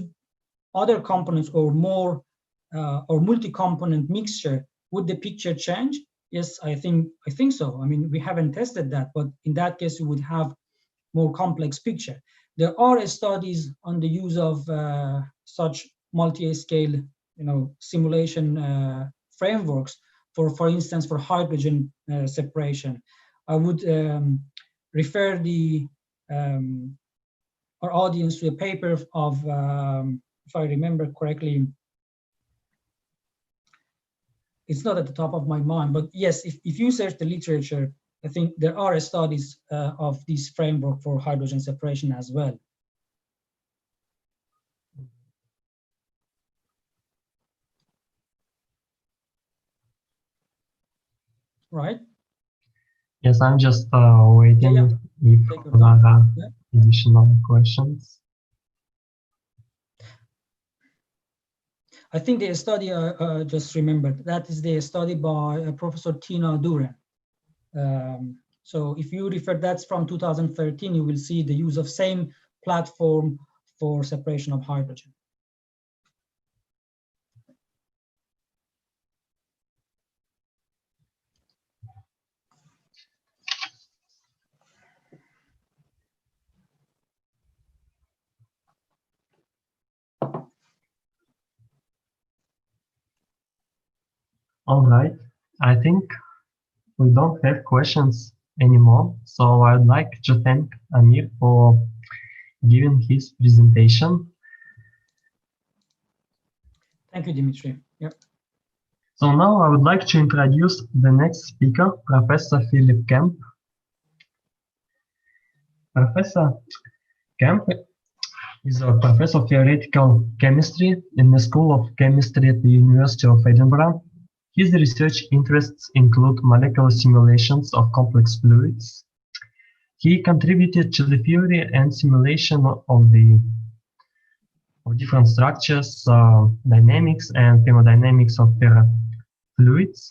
other components or more or multi-component mixture, would the picture change? Yes, I think so. I mean, we haven't tested that, but in that case, we would have more complex picture. There are studies on the use of such multi-scale, simulation frameworks for instance, for hydrogen separation. I would refer our audience to a paper of, if I remember correctly, it's not at the top of my mind, but yes, if you search the literature, I think there are studies of this framework for hydrogen separation as well. Right? Yes, I'm just waiting if there are additional questions. I think the study I just remembered, that is the study by Professor Tina Duren. So if you refer, that's from 2013, you will see the use of same platform for separation of hydrogen. All right, I think we don't have questions anymore, so I'd like to thank Amir for giving his presentation. Thank you, Dimitri. Yep. So now I would like to introduce the next speaker, Professor Philip Kemp. Professor Kemp is a professor of theoretical chemistry in the School of Chemistry at the University of Edinburgh. His research interests include molecular simulations of complex fluids. He contributed to the theory and simulation of different structures, dynamics and thermodynamics of fluids.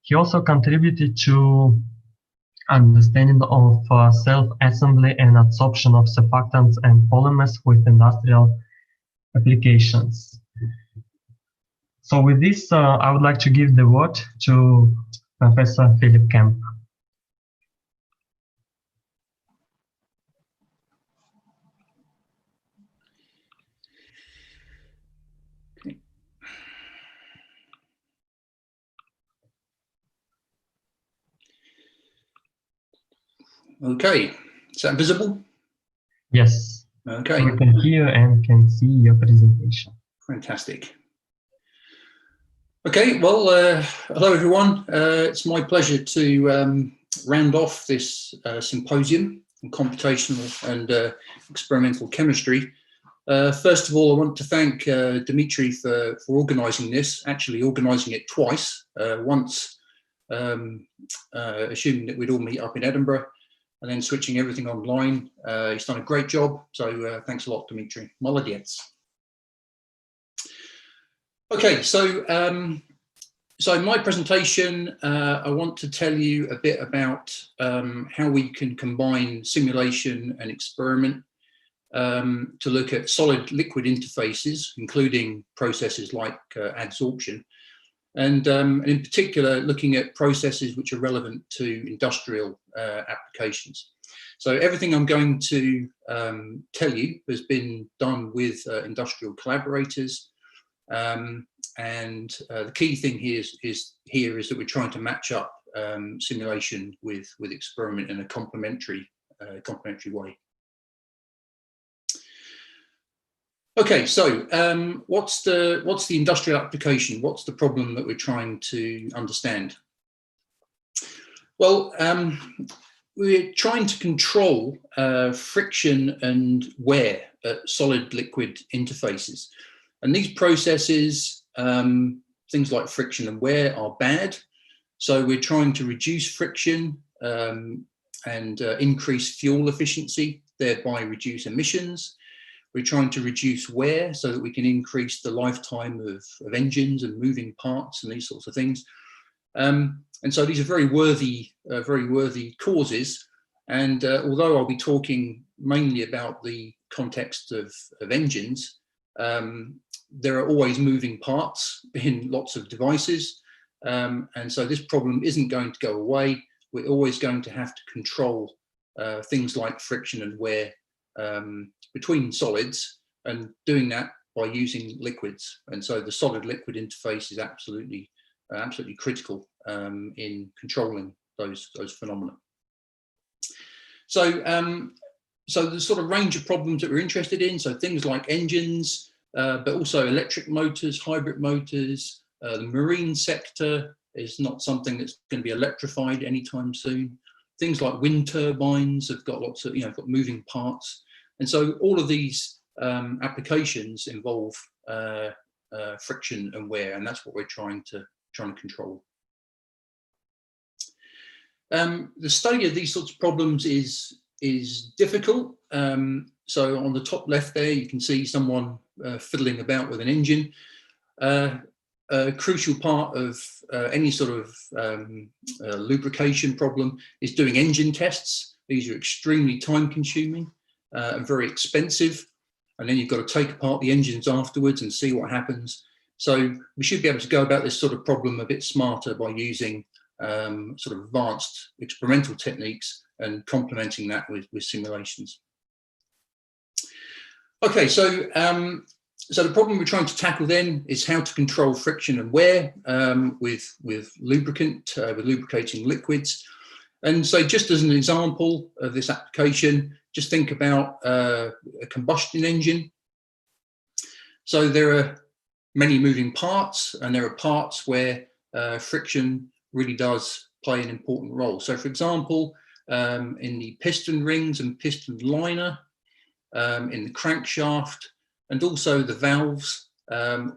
He also contributed to understanding of self-assembly and adsorption of surfactants and polymers with industrial applications. So with this, I would like to give the word to Professor Philip Kemp. Okay, is that visible? Yes. Okay. We can hear and can see your presentation. Fantastic. Okay, well, hello everyone. It's my pleasure to round off this symposium on computational and experimental chemistry. First of all, I want to thank Dimitri for organising this, actually organising it twice. Once assuming that we'd all meet up in Edinburgh, and then switching everything online. He's done a great job, so thanks a lot, Dimitri. Molodiets. Okay, so my presentation, I want to tell you a bit about how we can combine simulation and experiment to look at solid-liquid interfaces, including processes like adsorption, and in particular, looking at processes which are relevant to industrial applications. So everything I'm going to tell you has been done with industrial collaborators. And the key thing here is that we're trying to match up simulation with experiment in a complementary way. Okay, so what's the industrial application? What's the problem that we're trying to understand? Well, we're trying to control friction and wear at solid-liquid interfaces. And these processes, things like friction and wear, are bad. So we're trying to reduce friction and increase fuel efficiency, thereby reduce emissions. We're trying to reduce wear so that we can increase the lifetime of engines and moving parts and these sorts of things. And so these are very worthy causes. And although I'll be talking mainly about the context of engines, there are always moving parts in lots of devices. And so this problem isn't going to go away. We're always going to have to control things like friction and wear between solids, and doing that by using liquids. And so the solid-liquid interface is absolutely critical in controlling those phenomena. So, so the sort of range of problems that we're interested in, so things like engines, but also electric motors, hybrid motors. The marine sector is not something that's going to be electrified anytime soon. Things like wind turbines have got lots of, got moving parts. And so all of these applications involve friction and wear, and that's what we're trying to control. The study of these sorts of problems is difficult. So on the top left there, you can see someone fiddling about with an engine. A crucial part of any sort of lubrication problem is doing engine tests. These are extremely time consuming and very expensive. And then you've got to take apart the engines afterwards and see what happens. So we should be able to go about this sort of problem a bit smarter by using sort of advanced experimental techniques and complementing that with simulations. Okay, so so the problem we're trying to tackle then is how to control friction and wear with lubricating liquids. And so just as an example of this application, just think about a combustion engine. So there are many moving parts, and there are parts where friction really does play an important role. So for example, in the piston rings and piston liner, in the crankshaft, and also the valves,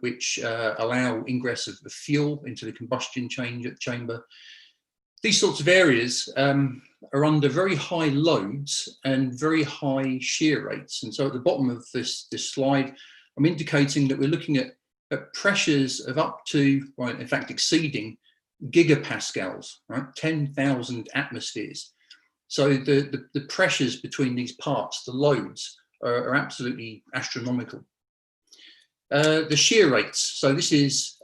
which allow ingress of fuel into the combustion chamber. These sorts of areas are under very high loads and very high shear rates. And so at the bottom of this slide, I'm indicating that we're looking at pressures of up to, well, in fact, exceeding gigapascals, right? 10,000 atmospheres. So the pressures between these parts, the loads, are absolutely astronomical. The shear rates, so this is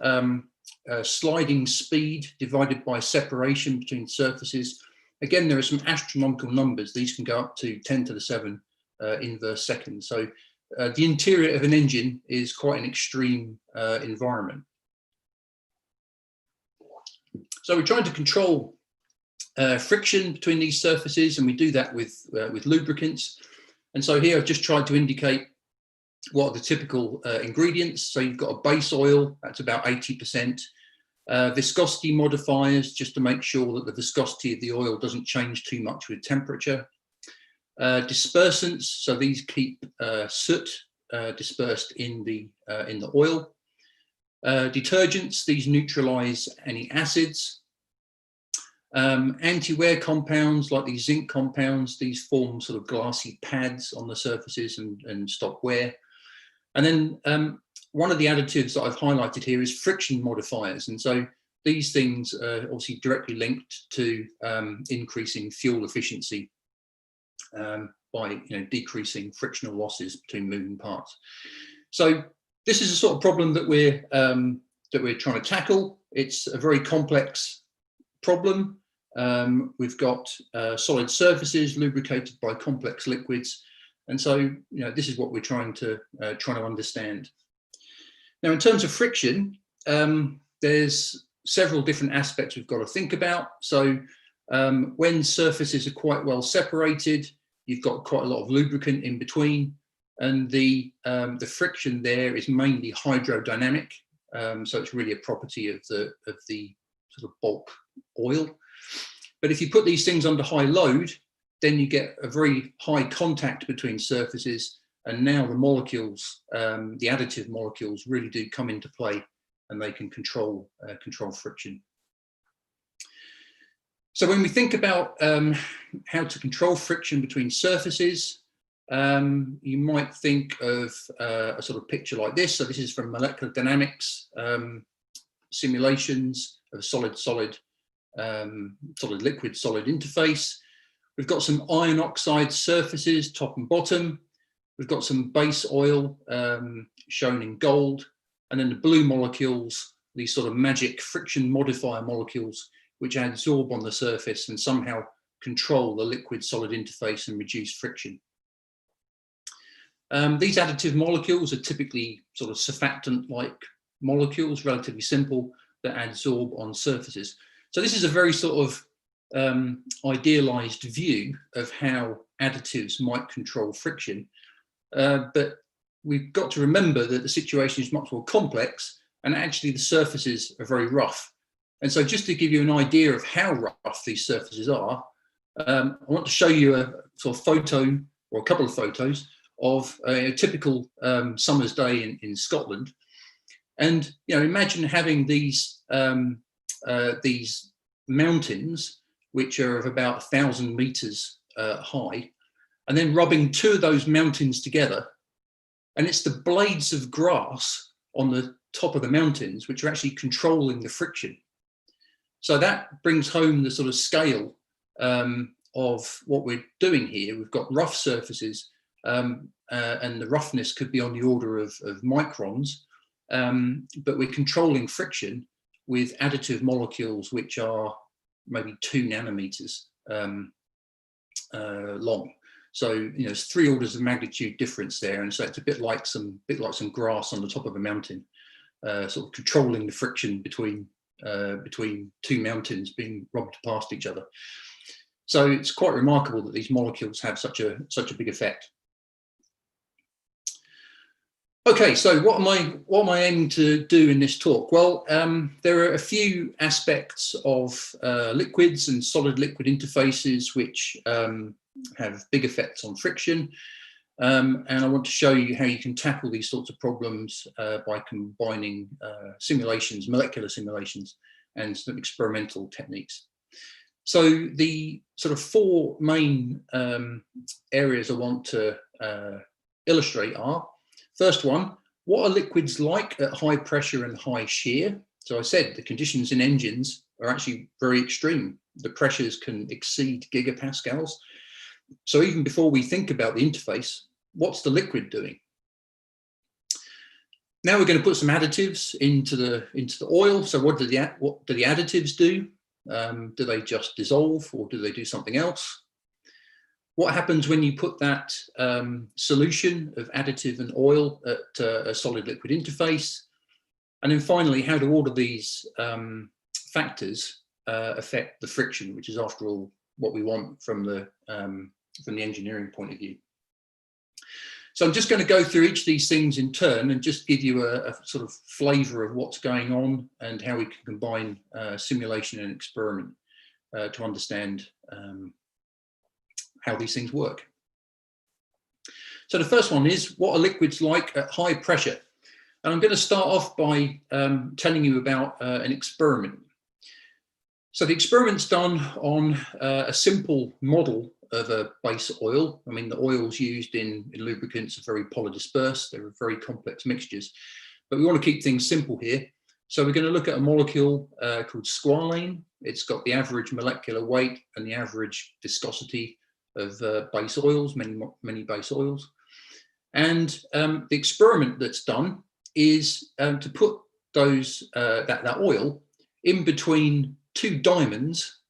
sliding speed divided by separation between surfaces. Again, there are some astronomical numbers. These can go up to 10 to the 7 inverse seconds. So the interior of an engine is quite an extreme environment. So we're trying to control friction between these surfaces, and we do that with lubricants. And so here I've just tried to indicate what are the typical ingredients. So you've got a base oil, that's about 80%. Viscosity modifiers, just to make sure that the viscosity of the oil doesn't change too much with temperature. Dispersants, so these keep soot dispersed in the oil. Detergents, these neutralize any acids. Anti-wear compounds, like these zinc compounds, these form sort of glassy pads on the surfaces and stop wear. And then one of the additives that I've highlighted here is friction modifiers. And so these things are obviously directly linked to increasing fuel efficiency by decreasing frictional losses between moving parts. So this is a sort of problem that we're trying to tackle. It's a very complex problem. We've got solid surfaces lubricated by complex liquids, and so this is what we're trying to understand. Now, in terms of friction, there's several different aspects we've got to think about. So when surfaces are quite well separated, you've got quite a lot of lubricant in between, and the friction there is mainly hydrodynamic. So it's really a property of the sort of bulk oil. But if you put these things under high load, then you get a very high contact between surfaces, and now the molecules, the additive molecules, really do come into play, and they can control friction. So when we think about how to control friction between surfaces, you might think of a sort of picture like this. So this is from molecular dynamics simulations of solid-liquid interface. We've got some iron oxide surfaces, top and bottom. We've got some base oil shown in gold, and then the blue molecules, these sort of magic friction modifier molecules, which adsorb on the surface and somehow control the liquid-solid interface and reduce friction. These additive molecules are typically sort of surfactant-like molecules, relatively simple, that adsorb on surfaces. So this is a very sort of idealized view of how additives might control friction. But we've got to remember that the situation is much more complex, and actually the surfaces are very rough. And so just to give you an idea of how rough these surfaces are, I want to show you a sort of photo, or a couple of photos, of a typical summer's day in Scotland. And imagine having these mountains, which are of about 1,000 meters high, and then rubbing two of those mountains together. And it's the blades of grass on the top of the mountains which are actually controlling the friction. So that brings home the sort of scale of what we're doing here. We've got rough surfaces, and the roughness could be on the order of microns, but we're controlling friction with additive molecules which are maybe 2 nanometers long. So it's 3 orders of magnitude difference there, and so it's a bit like some grass on the top of a mountain, sort of controlling the friction between 2 mountains being rubbed past each other. So it's quite remarkable that these molecules have such a big effect. Okay, so what am I aiming to do in this talk? Well, there are a few aspects of liquids and solid liquid interfaces which have big effects on friction, and I want to show you how you can tackle these sorts of problems by combining simulations, molecular simulations, and some experimental techniques. So the sort of 4 main areas I want to illustrate are: first one, what are liquids like at high pressure and high shear? So I said the conditions in engines are actually very extreme. The pressures can exceed gigapascals. So even before we think about the interface, what's the liquid doing? Now we're going to put some additives into the oil. So what do the additives do? Do they just dissolve, or do they do something else? What happens when you put that solution of additive and oil at a solid liquid interface? And then finally, how do all of these factors affect the friction, which is after all what we want from the engineering point of view. So I'm just going to go through each of these things in turn and just give you a sort of flavor of what's going on and how we can combine simulation and experiment to understand how these things work. So the first one is, what are liquids like at high pressure? And I'm going to start off by telling you about an experiment. So the experiment's done on a simple model of a base oil. I mean, the oils used in lubricants are very polydispersed. They're very complex mixtures, but we want to keep things simple here. So we're going to look at a molecule called squalane. It's got the average molecular weight and the average viscosity of base oils, many base oils. And the experiment that's done is to put that oil in between 2 diamonds,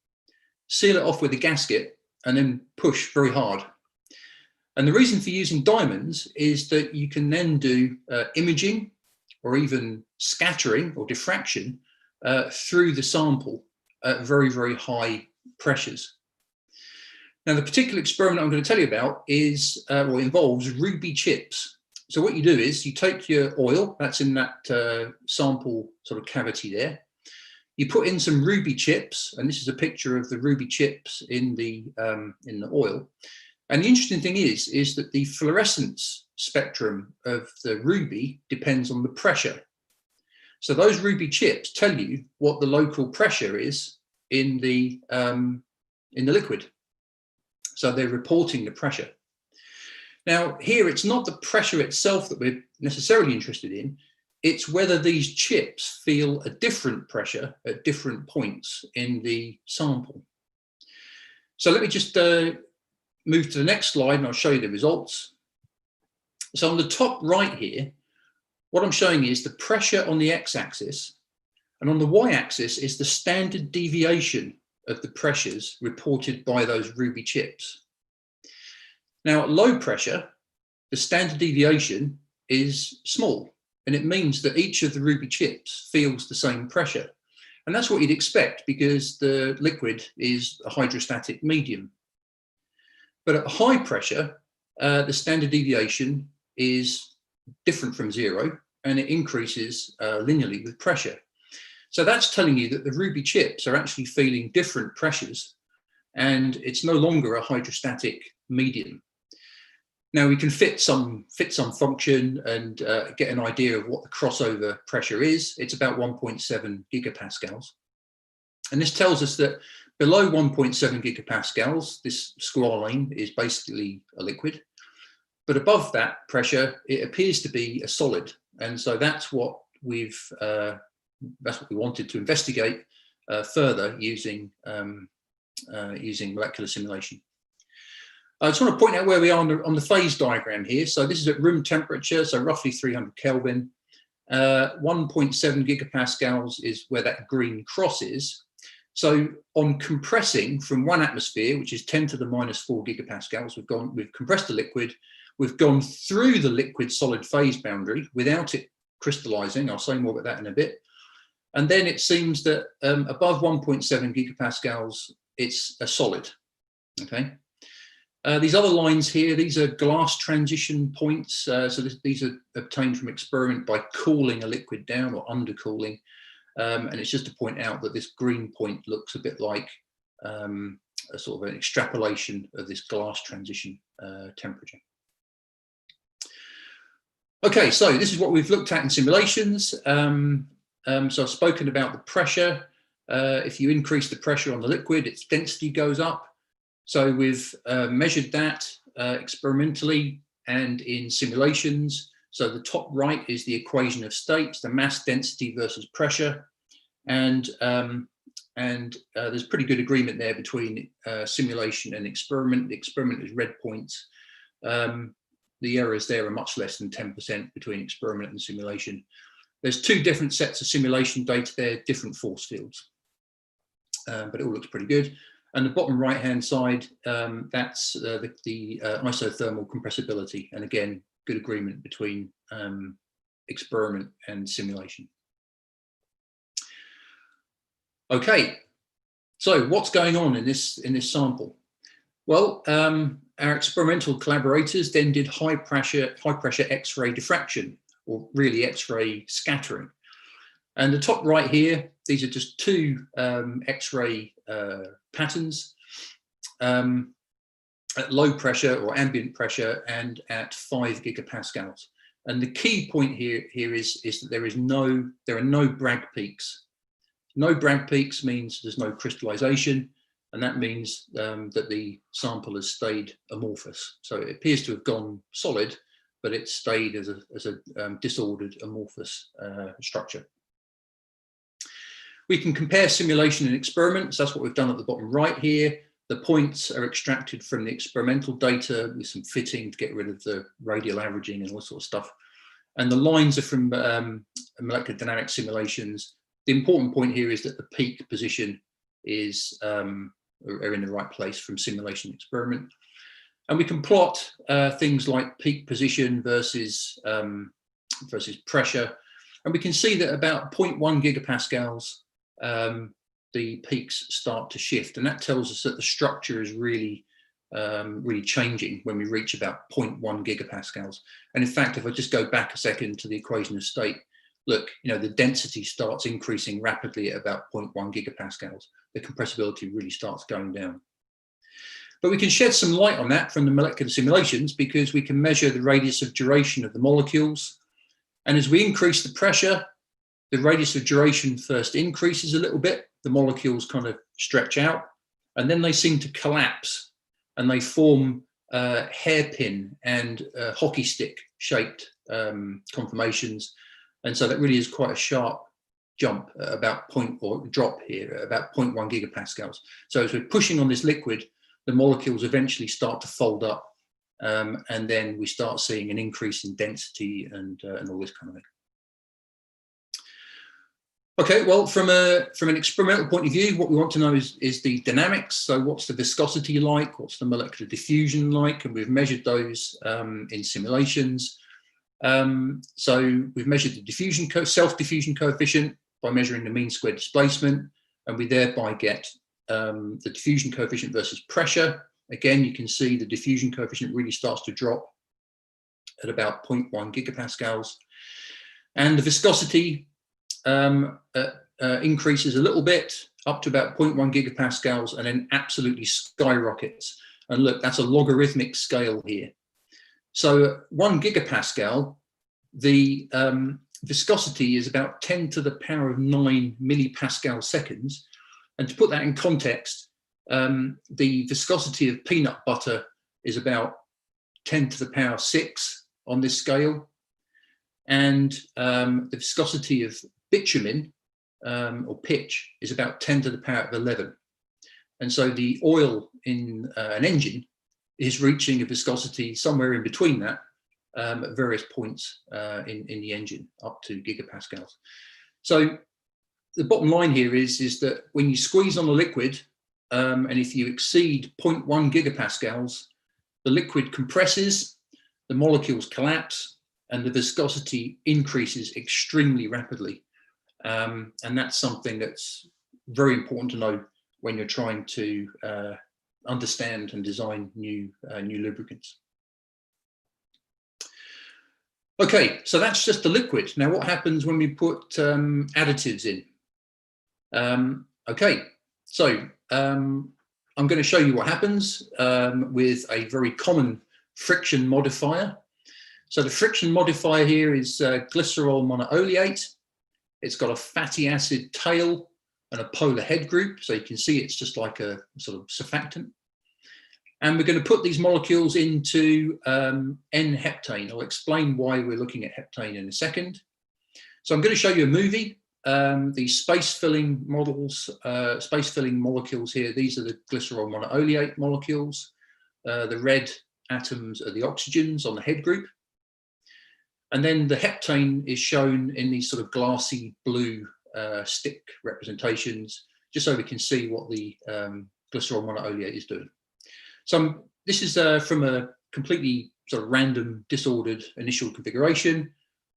seal it off with a gasket, and then push very hard. And the reason for using diamonds is that you can then do imaging or even scattering or diffraction through the sample at very, very high pressures. Now, the particular experiment I'm going to tell you about is, involves ruby chips. So what you do is you take your oil that's in that sample sort of cavity there. You put in some ruby chips, and this is a picture of the ruby chips in the oil. And the interesting thing is that the fluorescence spectrum of the ruby depends on the pressure. So those ruby chips tell you what the local pressure is in the liquid. So they're reporting the pressure. Now here, it's not the pressure itself that we're necessarily interested in, it's whether these chips feel a different pressure at different points in the sample. So let me just move to the next slide and I'll show you the results. So on the top right here, what I'm showing you is the pressure on the x-axis, and on the y-axis is the standard deviation of the pressures reported by those ruby chips. Now at low pressure, the standard deviation is small, and it means that each of the ruby chips feels the same pressure. And that's what you'd expect because the liquid is a hydrostatic medium. But at high pressure, the standard deviation is different from zero, and it increases linearly with pressure. So that's telling you that the ruby chips are actually feeling different pressures, and it's no longer a hydrostatic medium. Now we can fit some function and get an idea of what the crossover pressure is. It's about 1.7 gigapascals. And this tells us that below 1.7 gigapascals, this squalane is basically a liquid. But above that pressure, it appears to be a solid. And so that's what we wanted to investigate further using molecular simulation. I just want to point out where we are on the phase diagram here. So this is at room temperature, so roughly 300 Kelvin. 1.7 gigapascals is where that green cross is. So on compressing from 1 atmosphere, which is 10 to the minus 4 gigapascals, we've compressed the liquid. We've gone through the liquid solid phase boundary without it crystallizing. I'll say more about that in a bit. And then it seems that above 1.7 gigapascals, it's a solid. Okay. These other lines here, these are glass transition points. So these are obtained from experiment by cooling a liquid down or undercooling. And it's just to point out that this green point looks a bit like a sort of an extrapolation of this glass transition temperature. Okay, so this is what we've looked at in simulations. So I've spoken about the pressure. If you increase the pressure on the liquid, its density goes up. So we've measured that experimentally and in simulations. So the top right is the equation of states, the mass density versus pressure. And there's pretty good agreement there between simulation and experiment. The experiment is red points. The errors there are much less than 10% between experiment and simulation. There's two different sets of simulation data there, different force fields, but it all looks pretty good. And the bottom right-hand side, that's the isothermal compressibility. And again, good agreement between experiment and simulation. Okay, so what's going on in this sample? Well, our experimental collaborators then did high pressure X-ray diffraction, or really X-ray scattering. And the top right here, these are just two X-ray patterns at low pressure or ambient pressure and at 5 gigapascals. And the key point here is that there are no Bragg peaks. No Bragg peaks means there's no crystallization, and that means that the sample has stayed amorphous. So it appears to have gone solid, but it stayed as a disordered amorphous structure. We can compare simulation and experiments. That's what we've done at the bottom right here. The points are extracted from the experimental data with some fitting to get rid of the radial averaging and all sort of stuff. And the lines are from molecular dynamic simulations. The important point here is that the peak position is are in the right place from simulation experiment. And we can plot things like peak position versus pressure. And we can see that about 0.1 gigapascals, the peaks start to shift. And that tells us that the structure is really changing when we reach about 0.1 gigapascals. And in fact, if I just go back a second to the equation of state, look, the density starts increasing rapidly at about 0.1 gigapascals. The compressibility really starts going down. But we can shed some light on that from the molecular simulations because we can measure the radius of duration of the molecules. And as we increase the pressure, the radius of gyration first increases a little bit, the molecules kind of stretch out, and then they seem to collapse and they form hairpin and hockey stick shaped conformations. And so that really is quite a sharp jump at about drop here at about 0.1 gigapascals. So as we're pushing on this liquid, the molecules eventually start to fold up, and then we start seeing an increase in density and all this kind of thing. Okay, well, from an experimental point of view, what we want to know is the dynamics. So what's the viscosity like? What's the molecular diffusion like? And we've measured those in simulations. So we've measured the self-diffusion coefficient by measuring the mean square displacement, and we thereby get the diffusion coefficient versus pressure. Again, you can see the diffusion coefficient really starts to drop at about 0.1 gigapascals. And the viscosity increases a little bit up to about 0.1 gigapascals and then absolutely skyrockets. And look, that's a logarithmic scale here. So 1 gigapascal, the viscosity is about 10 to the power of 9 millipascal seconds. And to put that in context, the viscosity of peanut butter is about 10 to the power 6 on this scale. And the viscosity of bitumen or pitch is about 10 to the power of 11. And so the oil in an engine is reaching a viscosity somewhere in between that at various points in the engine, up to gigapascals. So the bottom line here is that when you squeeze on a liquid, and if you exceed 0.1 gigapascals, the liquid compresses, the molecules collapse, and the viscosity increases extremely rapidly. And that's something that's very important to know when you're trying to understand and design new lubricants. Okay, so that's just the liquid. Now, what happens when we put additives in? Okay, so I'm going to show you what happens with a very common friction modifier. So the friction modifier here is glycerol monooleate. It's got a fatty acid tail and a polar head group. So you can see it's just like a sort of surfactant. And we're going to put these molecules into N-heptane. I'll explain why we're looking at heptane in a second. So I'm going to show you a movie. These space-filling molecules here, these are the glycerol monooleate molecules. The red atoms are the oxygens on the head group. And then the heptane is shown in these sort of glassy blue stick representations, just so we can see what the glycerol monooleate is doing. So this is from a completely sort of random, disordered initial configuration.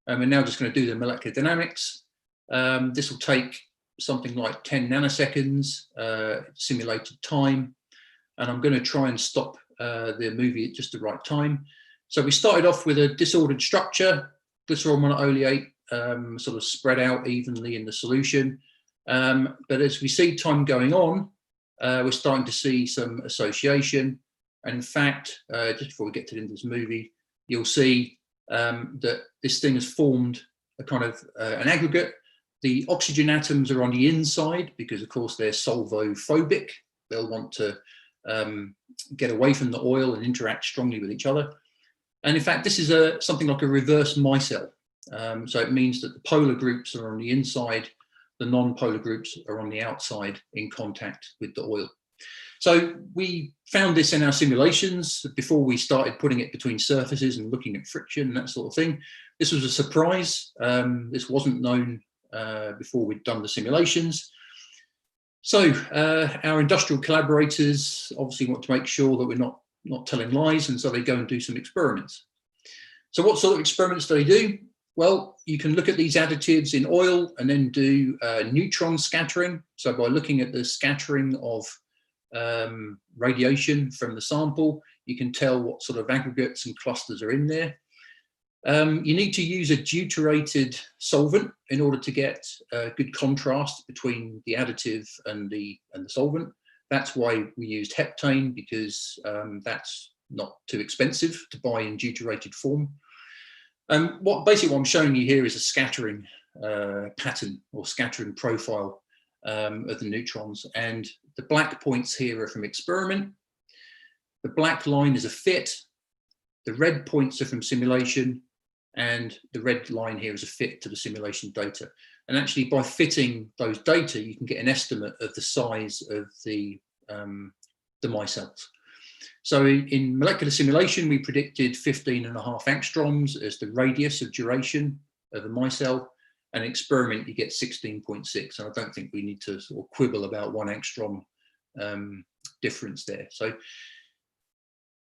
And we're now just going to do the molecular dynamics. This will take something like 10 nanoseconds, simulated time. And I'm going to try and stop the movie at just the right time. So we started off with a disordered structure, glycerol monooleate sort of spread out evenly in the solution. But as we see time going on, we're starting to see some association. And in fact, just before we get to the end of this movie, you'll see that this thing has formed a kind of an aggregate. The oxygen atoms are on the inside because, of course, they're solvophobic. They'll want to get away from the oil and interact strongly with each other. And in fact, this is something like a reverse micelle. So it means that the polar groups are on the inside, the non-polar groups are on the outside in contact with the oil. So we found this in our simulations before we started putting it between surfaces and looking at friction and that sort of thing. This was a surprise. This wasn't known before we'd done the simulations. So our industrial collaborators obviously want to make sure that we're not telling lies, and so they go and do some experiments. So what sort of experiments do they do? Well, you can look at these additives in oil and then do neutron scattering. So by looking at the scattering of radiation from the sample, you can tell what sort of aggregates and clusters are in there. You need to use a deuterated solvent in order to get good contrast between the additive and the solvent. That's why we used heptane, because that's not too expensive to buy in deuterated form. Basically what I'm showing you here is a scattering pattern or scattering profile of the neutrons. And the black points here are from experiment. The black line is a fit. The red points are from simulation. And the red line here is a fit to the simulation data. And actually, by fitting those data, you can get an estimate of the size of the micelles. So in molecular simulation, we predicted 15.5 angstroms as the radius of duration of a micelle. And experiment, you get 16.6. And I don't think we need to sort of quibble about 1 angstrom difference there. So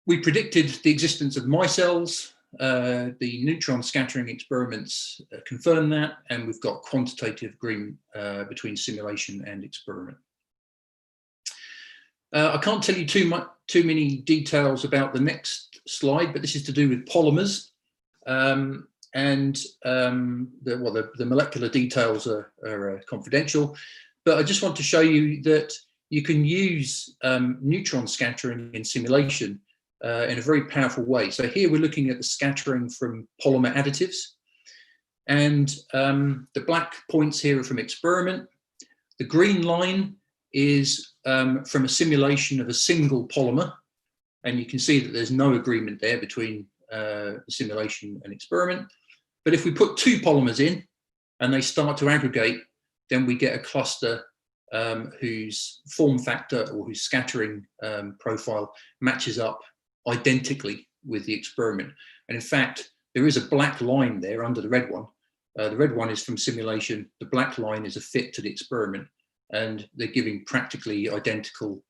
we predicted the existence of micelles. The neutron scattering experiments confirm that, and we've got quantitative agreement between simulation and experiment. I can't tell you too many details about the next slide, but this is to do with polymers, and the molecular details are confidential. But I just want to show you that you can use neutron scattering in simulation in a very powerful way. So here we're looking at the scattering from polymer additives, and the black points here are from experiment. The green line is from a simulation of a single polymer, and you can see that there's no agreement there between the simulation and experiment. But if we put 2 polymers in and they start to aggregate, then we get a cluster whose form factor or whose scattering profile matches up identically with the experiment. And in fact, there is a black line there under the red one. The red one is from simulation. The black line is a fit to the experiment, and they're giving practically identical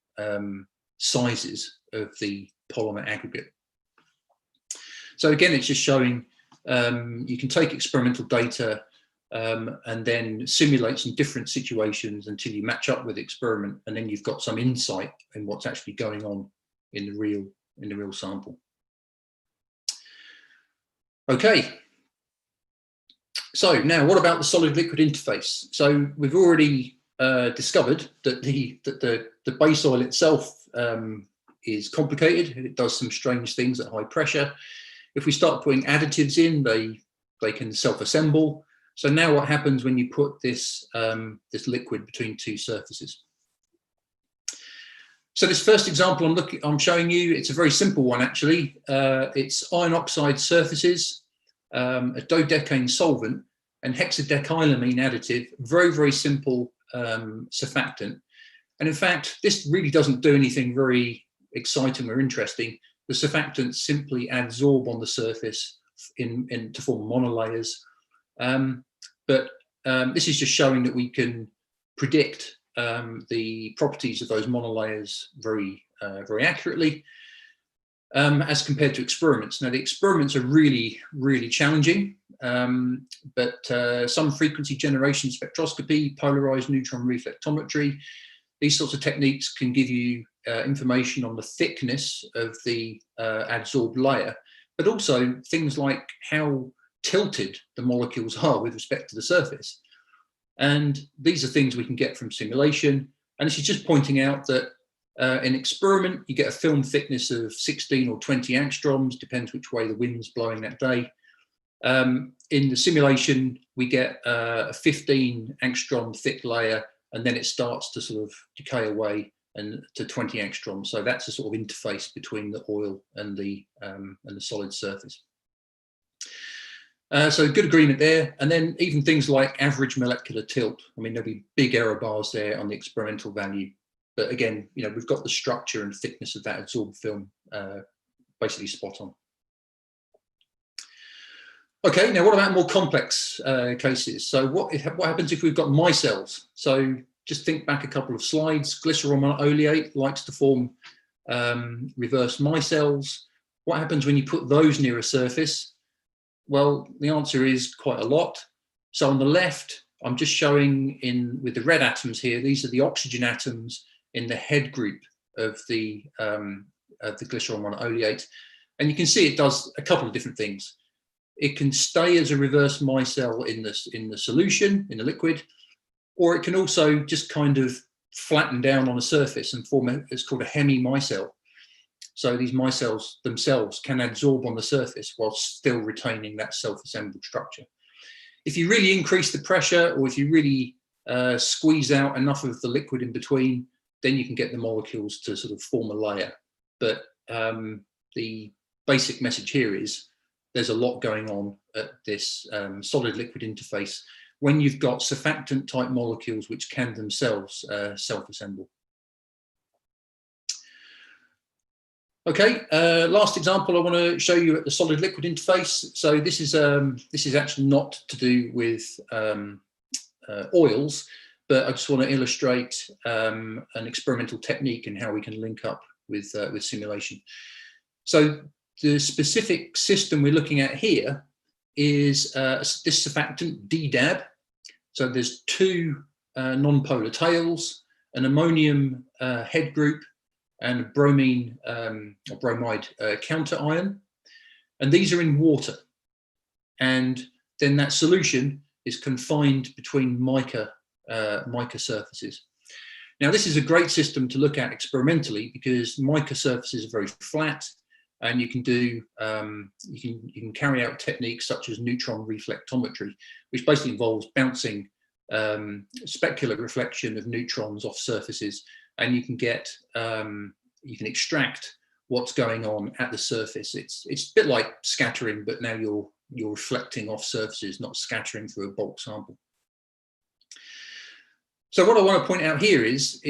sizes of the polymer aggregate. So again, it's just showing you can take experimental data and then simulate some different situations until you match up with the experiment, and then you've got some insight in what's actually going on in the real sample. Okay, so now what about the solid liquid interface? So we've already discovered that the base oil itself is complicated. It does some strange things at high pressure. If we start putting additives in, they can self-assemble. So now what happens when you put this this liquid between 2 surfaces? So this first example I'm showing you, it's a very simple one actually. It's iron oxide surfaces, a dodecane solvent, and hexadecylamine additive. Very, very simple surfactant. And in fact, this really doesn't do anything very exciting or interesting. The surfactants simply adsorb on the surface to form monolayers. But this is just showing that we can predict the properties of those monolayers very accurately as compared to experiments. Now, the experiments are really, really challenging, but some frequency generation spectroscopy, polarized neutron reflectometry, these sorts of techniques can give you information on the thickness of the adsorbed layer, but also things like how tilted the molecules are with respect to the surface. And these are things we can get from simulation. And this is just pointing out that in experiment, you get a film thickness of 16 or 20 angstroms, depends which way the wind's blowing that day. In the simulation, we get a 15 angstrom thick layer, and then it starts to sort of decay away and to 20 angstroms. So that's a sort of interface between the oil and the solid surface. So good agreement there. And then even things like average molecular tilt. I mean, there'll be big error bars there on the experimental value. But again, you know, we've got the structure and thickness of that adsorbed film basically spot on. Okay, now what about more complex cases? So what happens if we've got micelles? So just think back a couple of slides. Glycerol monoleate likes to form reverse micelles. What happens when you put those near a surface? Well, the answer is quite a lot. So on the left, I'm just showing with the red atoms here, these are the oxygen atoms in the head group of the glycerol monoleate. And you can see it does a couple of different things. It can stay as a reverse micelle in the solution, in the liquid, or it can also just kind of flatten down on a surface and form it's called a hemimicelle. So these micelles themselves can adsorb on the surface while still retaining that self-assembled structure. If you really increase the pressure, or if you really squeeze out enough of the liquid in between, then you can get the molecules to sort of form a layer. But the basic message here is there's a lot going on at this solid liquid interface when you've got surfactant type molecules which can themselves self-assemble. Okay, last example I want to show you at the solid liquid interface. So this is actually not to do with oils, but I just want to illustrate an experimental technique and how we can link up with simulation. So the specific system we're looking at here is this surfactant DDAB. So there's two non-polar tails, an ammonium head group, and a bromine or bromide counter ion, and these are in water, and then that solution is confined between mica surfaces. Now this is a great system to look at experimentally because mica surfaces are very flat, and you can do you can carry out techniques such as neutron reflectometry, which basically involves bouncing specular reflection of neutrons off surfaces, and you can get you can extract what's going on at the surface. It's a bit like scattering, but now you're reflecting off surfaces, not scattering through a bulk sample. So what I want to point out here is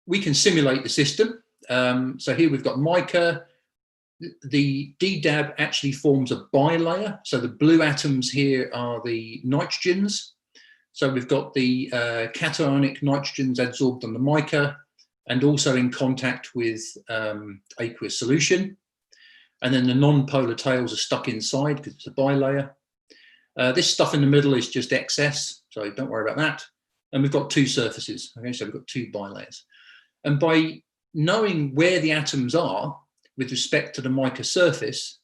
we can simulate the system. So here we've got mica. The DDAB actually forms a bilayer. So the blue atoms here are the nitrogens. So we've got the cationic nitrogens adsorbed on the mica and also in contact with aqueous solution. And then the non-polar tails are stuck inside because it's a bilayer. This stuff in the middle is just excess, so don't worry about that. And we've got two surfaces, okay, so we've got two bilayers. And by knowing where the atoms are with respect to the mica surface,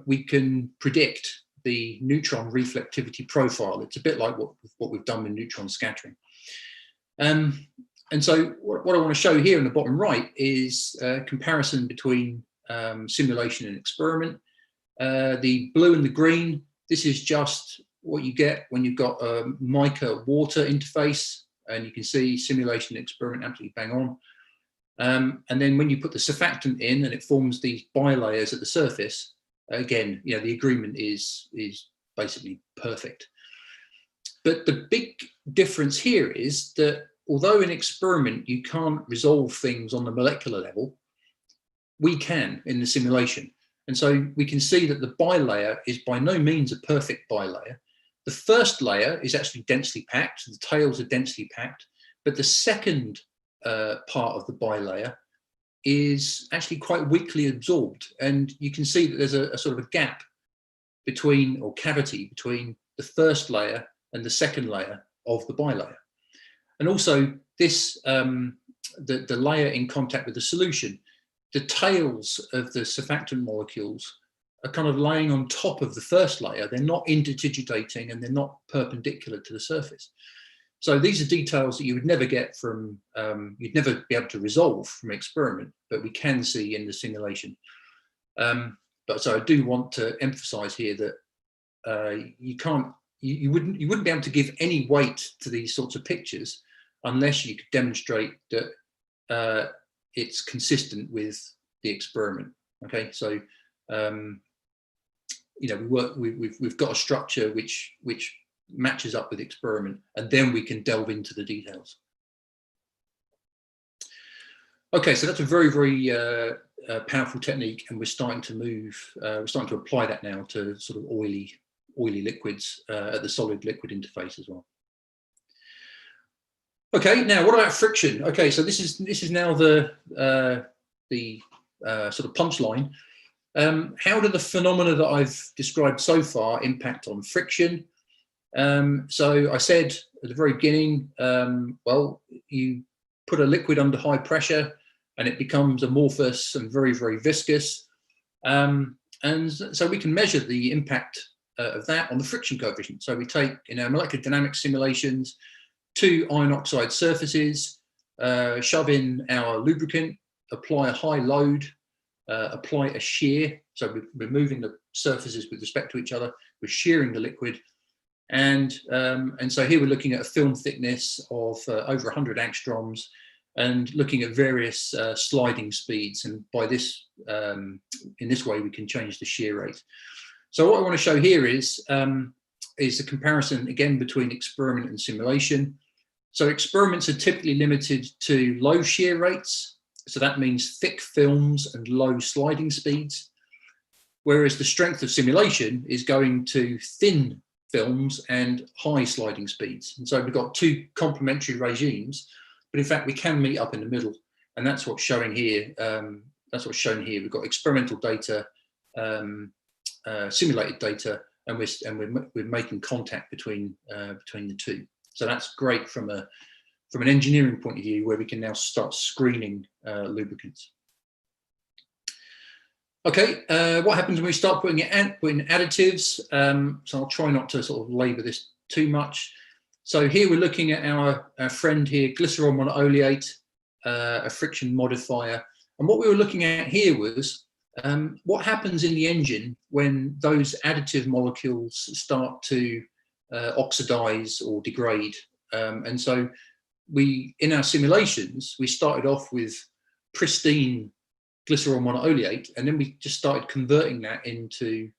we can predict the neutron reflectivity profile. It's a bit like what we've done with neutron scattering. And so what I want to show here in the bottom right is a comparison between simulation and experiment. The blue and the green, this is just what you get when you've got a mica water interface, and you can see simulation and experiment absolutely bang on. And then when you put the surfactant in and it forms these bilayers at the surface, again, you know, the agreement is basically perfect. But the big difference here is that although in experiment you can't resolve things on the molecular level, we can in the simulation. And so we can see that the bilayer is by no means a perfect bilayer. The first layer is actually densely packed, the tails are densely packed, but the second part of the bilayer is actually quite weakly absorbed. And you can see that there's a sort of a gap between, or cavity between, the first layer and the second layer of the bilayer. And also this, the layer in contact with the solution, the tails of the surfactant molecules are kind of laying on top of the first layer. They're not interdigitating and they're not perpendicular to the surface. So these are details that you would never get from, you'd never be able to resolve from experiment, but we can see in the simulation. But so I do want to emphasize here that you wouldn't be able to give any weight to these sorts of pictures unless you could demonstrate that it's consistent with the experiment. Okay, so you know, we've got a structure which matches up with experiment, and then we can delve into the details. Okay, so that's a very, very powerful technique, and we're starting to move, we're starting to apply that now to sort of oily liquids at the solid liquid interface as well. Okay, now what about friction? Okay, so this is now the sort of punchline. How do the phenomena that I've described so far impact on friction? So I said at the very beginning, well, you put a liquid under high pressure and it becomes amorphous and very, very viscous. And so we can measure the impact of that on the friction coefficient. So we take, in our molecular dynamics simulations, two iron oxide surfaces, shove in our lubricant, apply a high load, apply a shear. So we're moving the surfaces with respect to each other. we're shearing the liquid. And so here we're looking at a film thickness of over 100 angstroms and looking at various sliding speeds. And by this, in this way, we can change the shear rate. So what I want to show here is a comparison again between experiment and simulation. So experiments are typically limited to low shear rates. So that means thick films and low sliding speeds. Whereas the strength of simulation is going to thin films and high sliding speeds. And so we've got two complementary regimes, but in fact we can meet up in the middle. And that's what's showing here. That's what's shown here. We've got experimental data, simulated data, and we're making contact between the two. So that's great from an engineering point of view, where we can now start screening lubricants. Okay, what happens when we start putting additives? So I'll try not to sort of labour this too much. So here we're looking at our friend here, glycerol monoleate, a friction modifier. And what we were looking at here was what happens in the engine when those additive molecules start to oxidize or degrade. And so in our simulations, we started off with pristine glycerol monoleate, and then we just started converting that into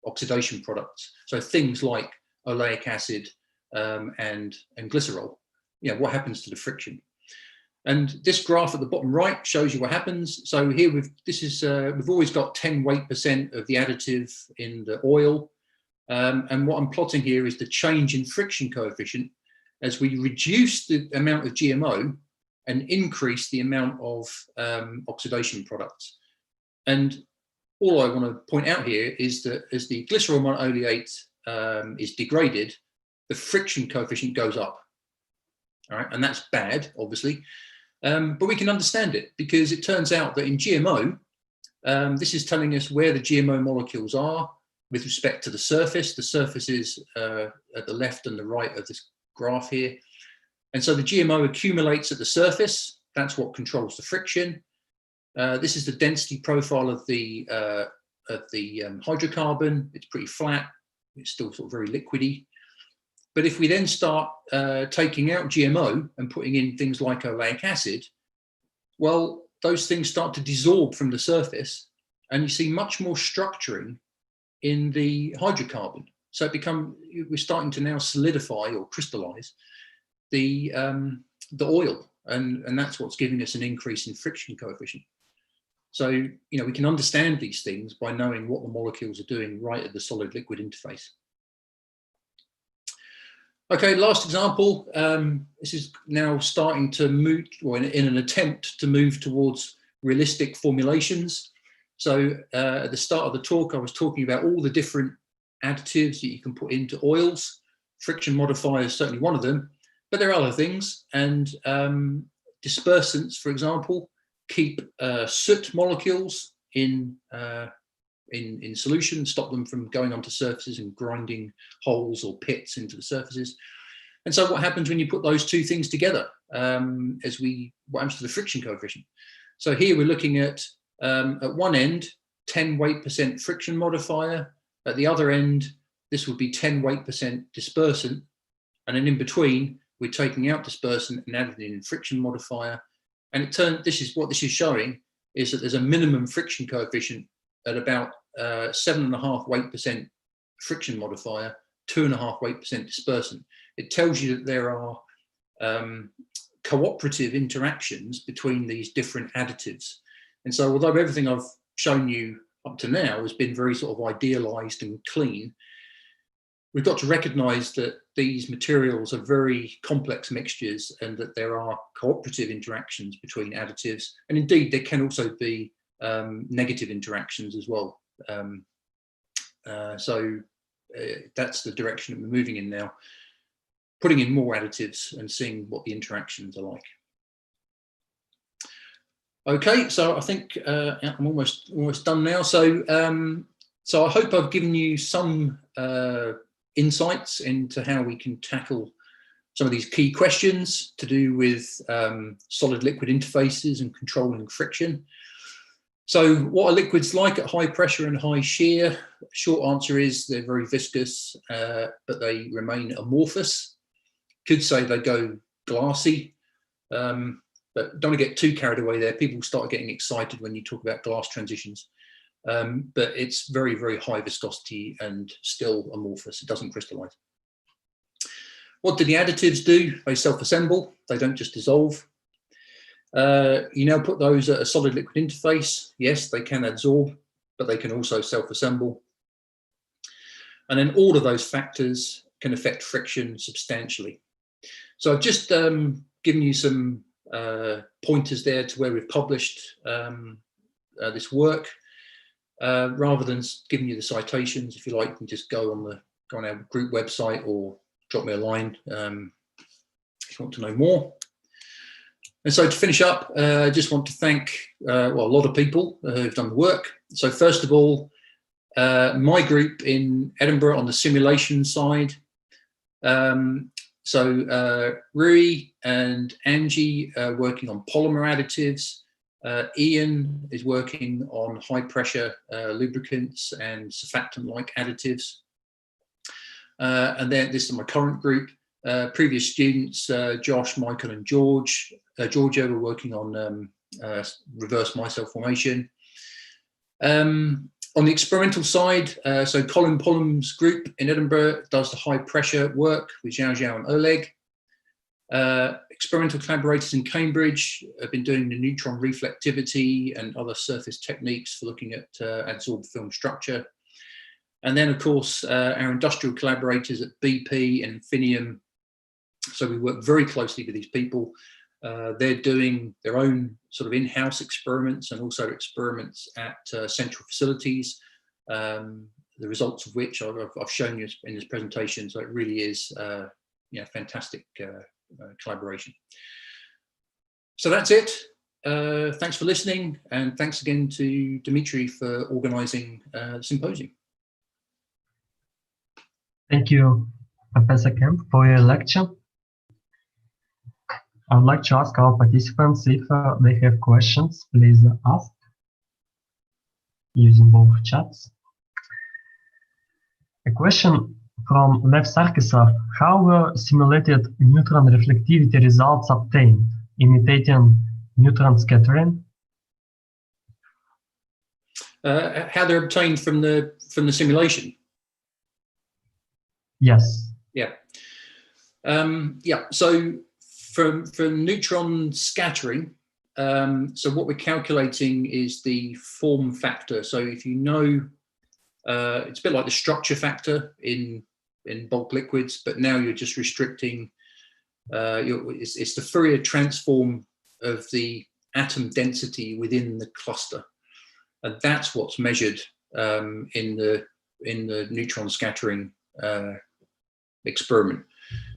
oxidation products. So things like oleic acid and glycerol. What happens to the friction? And this graph at the bottom right shows you what happens. So here we've always got 10 weight% of the additive in the oil. And what I'm plotting here is the change in friction coefficient as we reduce the amount of GMO and increase the amount of oxidation products. And all I want to point out here is that as the glycerol monoleate is degraded, the friction coefficient goes up. All right, and that's bad, obviously. But we can understand it, because it turns out that in GMO, this is telling us where the GMO molecules are with respect to the surface. The surface is at the left and the right of this graph here. And so the GMO accumulates at the surface. That's what controls the friction. This is the density profile of the hydrocarbon. It's pretty flat. It's still sort of very liquidy. But if we then start taking out GMO and putting in things like oleic acid, well, those things start to desorb from the surface, and you see much more structuring in the hydrocarbon. So we're starting to now solidify or crystallize the oil, and that's what's giving us an increase in friction coefficient. So we can understand these things by knowing what the molecules are doing right at the solid liquid interface. Okay, last example. This is now starting to move, or in an attempt to move towards realistic formulations. So at the start of the talk, I was talking about all the different additives that you can put into oils. Friction modifier is certainly one of them, but there are other things. And dispersants, for example, keep soot molecules in solution, stop them from going onto surfaces and grinding holes or pits into the surfaces. And so what happens when you put those two things together? What happens to the friction coefficient? So here we're looking at one end, 10 weight% friction modifier. At the other end, this would be 10 weight% dispersant. And then in between, we're taking out dispersant and adding in friction modifier. And this is showing is that there's a minimum friction coefficient at about 7.5 weight% friction modifier, 2.5 weight% dispersant. It tells you that there are cooperative interactions between these different additives. And so although everything I've shown you up to now has been very sort of idealized and clean, we've got to recognize that these materials are very complex mixtures and that there are cooperative interactions between additives. And indeed, there can also be negative interactions as well. So that's the direction that we're moving in now, putting in more additives and seeing what the interactions are like. Okay, so I think I'm almost done now. So I hope I've given you some insights into how we can tackle some of these key questions to do with solid liquid interfaces and controlling friction. So what are liquids like at high pressure and high shear? Short answer is they're very viscous, but they remain amorphous. Could say they go glassy, but don't get too carried away there. People start getting excited when you talk about glass transitions. But it's very, very high viscosity and still amorphous. It doesn't crystallize. What do the additives do? They self-assemble. They don't just dissolve. You now put those at a solid liquid interface. Yes, they can adsorb, but they can also self-assemble. And then all of those factors can affect friction substantially. So I've just given you some pointers there to where we've published this work. Rather than giving you the citations, if you like, you can just go on our group website or drop me a line if you want to know more. And so to finish up, I just want to thank a lot of people who've done the work. So first of all, my group in Edinburgh on the simulation side. Rui and Angie are working on polymer additives. Ian is working on high pressure lubricants and surfactant-like additives. And then this is my current group. Previous students, Josh, Michael and Georgia were working on reverse micelle formation. On the experimental side, so Colin Pullum's group in Edinburgh does the high pressure work with Zhao Zhao and Oleg. Experimental collaborators in Cambridge have been doing the neutron reflectivity and other surface techniques for looking at adsorbed film structure. And then, of course, our industrial collaborators at BP and Infinium. So we work very closely with these people. They're doing their own sort of in-house experiments and also experiments at central facilities, the results of which I've shown you in this presentation. So it really is fantastic collaboration. So that's it. Thanks for listening, and thanks again to Dimitri for organising the symposium. Thank you, Professor Kemp, for your lecture. I would like to ask our participants if they have questions, please ask using both chats. A question from Lev Sarkisov: how were simulated neutron reflectivity results obtained, imitating neutron scattering? How they're obtained from the simulation? Yes. Yeah. So from neutron scattering, so what we're calculating is the form factor. So if you know, it's a bit like the structure factor in bulk liquids, but now you're just restricting, it's the Fourier transform of the atom density within the cluster. And that's what's measured in the neutron scattering experiment.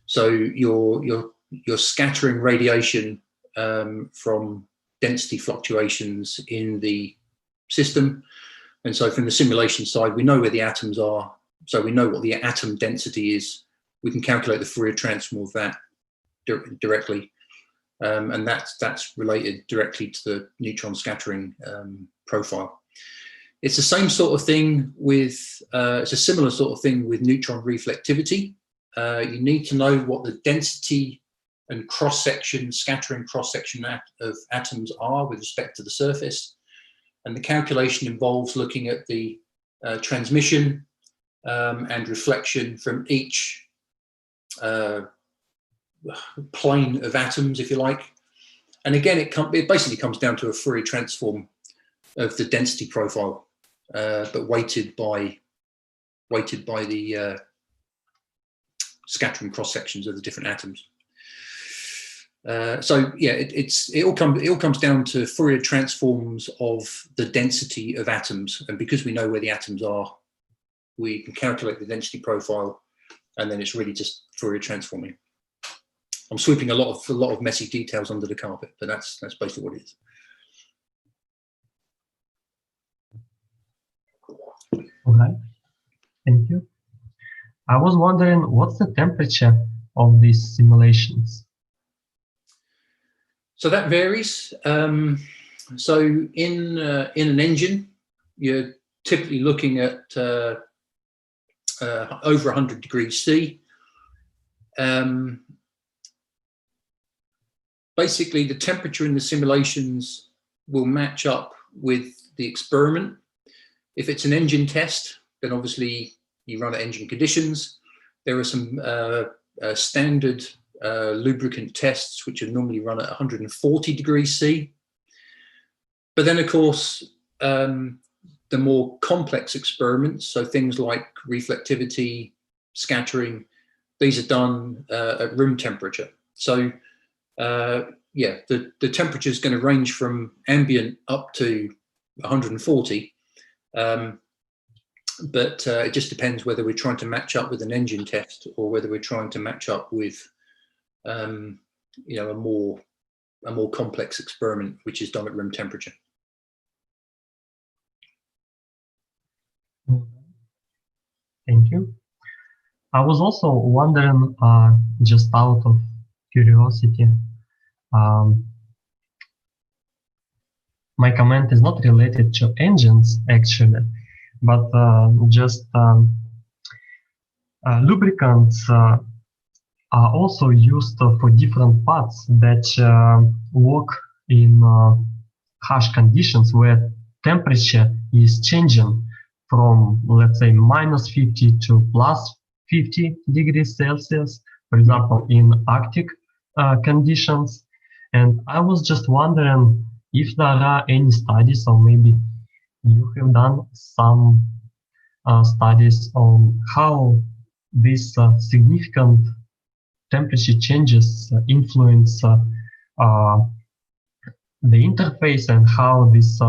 So you're scattering radiation from density fluctuations in the system. And so from the simulation side, we know where the atoms are. So we know what the atom density is. We can calculate the Fourier transform of that directly. And that's related directly to the neutron scattering profile. It's the same sort of thing with, it's a similar sort of thing with neutron reflectivity. You need to know what the density and cross-section, scattering cross-section of atoms are with respect to the surface. And the calculation involves looking at the transmission and reflection from each plane of atoms, if you like. And again, it basically comes down to a Fourier transform of the density profile, but weighted by the scattering cross sections of the different atoms. So yeah, it all comes down to Fourier transforms of the density of atoms, and because we know where the atoms are, we can calculate the density profile, and then it's really just Fourier transforming. I'm sweeping a lot of messy details under the carpet, but that's basically what it is. Okay, thank you. I was wondering, what's the temperature of these simulations? So that varies. So in an engine, you're typically looking at over 100 degrees C. Basically, the temperature in the simulations will match up with the experiment. If it's an engine test, then obviously you run at engine conditions. There are some standard lubricant tests which are normally run at 140 degrees C. But then, of course, the more complex experiments, so things like reflectivity, scattering, these are done at room temperature. So yeah, the temperature is going to range from ambient up to 140. But it just depends whether we're trying to match up with an engine test or whether we're trying to match up with, you know, a more complex experiment, which is done at room temperature. Thank you. I was also wondering, just out of curiosity, my comment is not related to engines actually, but just lubricants are also used for different parts that work in harsh conditions where temperature is changing from, let's say, minus 50 to plus 50 degrees Celsius, for example, in Arctic conditions. And I was just wondering if there are any studies, or maybe you have done some studies on how these significant temperature changes influence the interface and how this,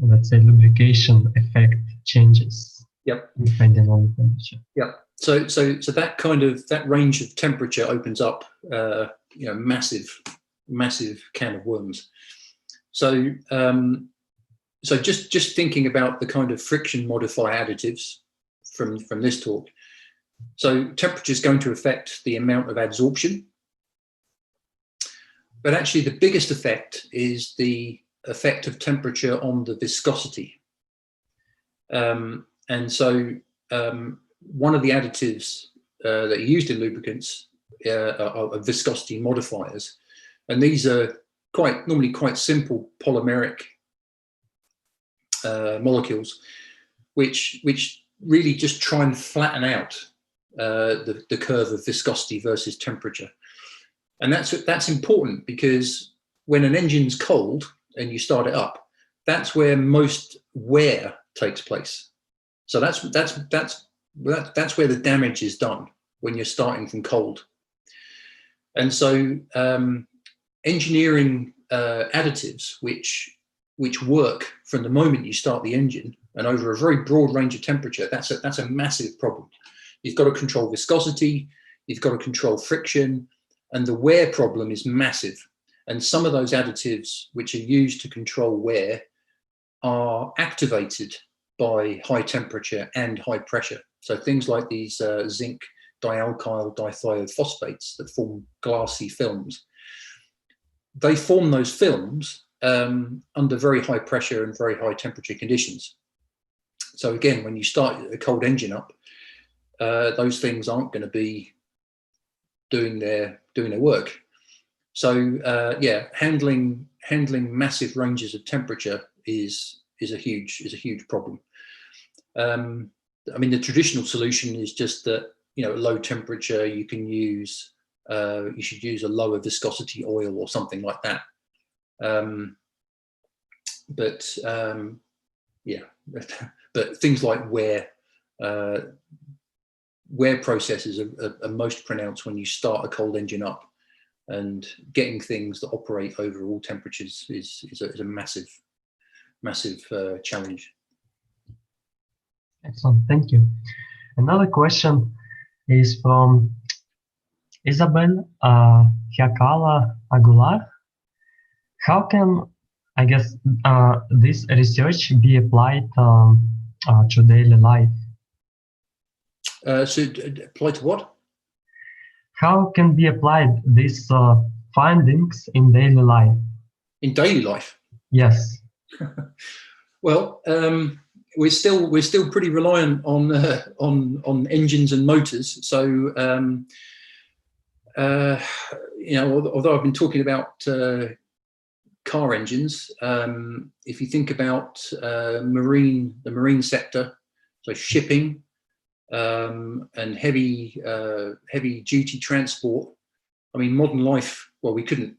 let's say, lubrication effect changes. Yep. Depending on the temperature. Yep. So that kind of, that range of temperature opens up, you know, massive can of worms. So so just thinking about the kind of friction modifier additives from this talk. So temperature is going to affect the amount of adsorption, but actually the biggest effect is the effect of temperature on the viscosity. And so one of the additives that are used in lubricants are viscosity modifiers. And these are normally quite simple polymeric molecules, which really just try and flatten out the curve of viscosity versus temperature. And that's important because when an engine's cold and you start it up, that's where most wear takes place. So that's where the damage is done, when you're starting from cold. And so engineering additives which work from the moment you start the engine and over a very broad range of temperature, that's a massive problem. You've got to control viscosity, you've got to control friction, and the wear problem is massive. And some of those additives which are used to control wear are activated by high temperature and high pressure. So things like these zinc dialkyl dithiophosphates that form glassy films, they form those films under very high pressure and very high temperature conditions. So again, when you start a cold engine up, those things aren't going to be doing their work. So yeah, handling massive ranges of temperature is a huge problem. I mean, the traditional solution is just that, you know, at low temperature you can use you should use a lower viscosity oil or something like that. Yeah, but things like wear processes are most pronounced when you start a cold engine up, and getting things that operate over all temperatures is a massive challenge. Excellent, thank you. Another question is from Isabel Hiakala Aguilar. How can, I guess, this research be applied to daily life? So apply to what? How can be applied these findings in daily life? in daily life? Yes. Well, we're still pretty reliant on engines and motors. So you know, although I've been talking about car engines, if you think about the marine sector, so shipping and heavy duty transport. I mean, modern life. Well, we couldn't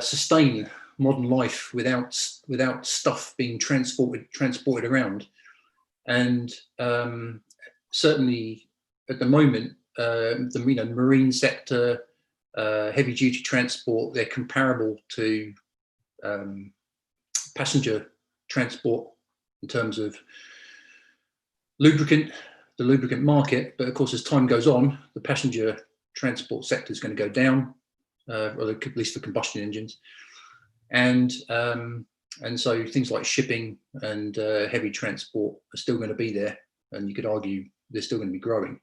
sustain modern life without stuff being transported around, and certainly at the moment, the marine sector, heavy duty transport, they're comparable to passenger transport in terms of the lubricant market. But of course, as time goes on, the passenger transport sector is going to go down, or at least for combustion engines, and so things like shipping and heavy transport are still going to be there, and you could argue they're still going to be growing.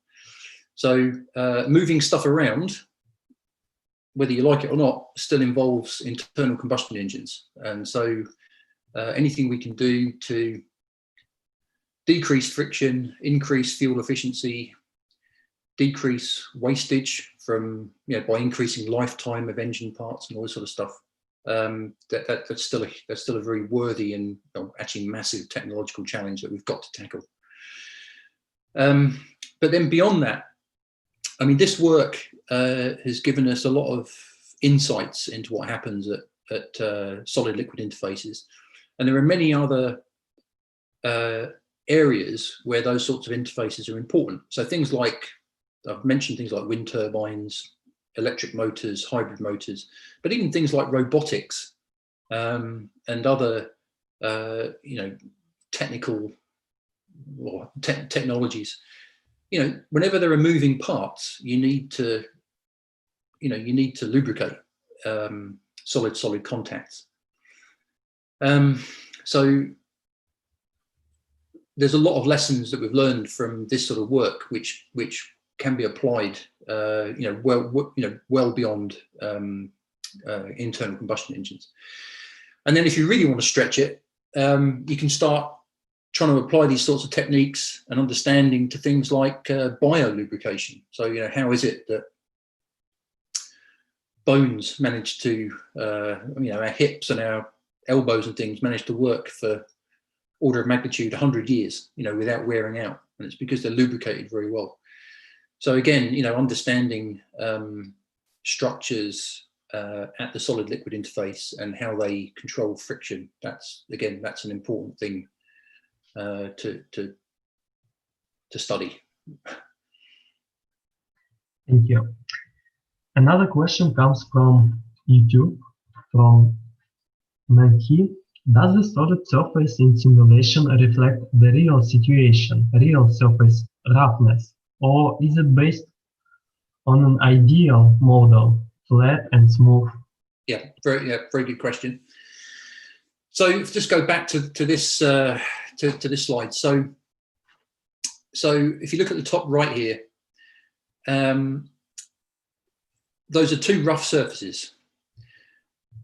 So moving stuff around, whether you like it or not, still involves internal combustion engines. And so anything we can do to decrease friction, increase fuel efficiency, decrease wastage from, by increasing lifetime of engine parts and all this sort of stuff, that's still a very worthy and actually massive technological challenge that we've got to tackle. But then beyond that, I mean, this work has given us a lot of insights into what happens at solid liquid interfaces. And there are many other areas where those sorts of interfaces are important. So things like, I've mentioned things like wind turbines, electric motors, hybrid motors, but even things like robotics and other, technical or technologies. Whenever there are moving parts, you need to lubricate solid contacts. So there's a lot of lessons that we've learned from this sort of work, which can be applied, well beyond internal combustion engines. And then, if you really want to stretch it, you can start trying to apply these sorts of techniques and understanding to things like biolubrication. So, how is it that bones manage to, our hips and our elbows and things manage to work for order of magnitude 100 years, without wearing out? And it's because they're lubricated very well. So again, understanding structures at the solid liquid interface and how they control friction, that's an important thing to study. Thank you. Another question comes from YouTube, from Mahini. Does the solid surface in simulation reflect the real situation, real surface roughness, or is it based on an ideal model, flat and smooth? Yeah, very good question. So just go back to this to this slide. So if you look at the top right here, those are two rough surfaces.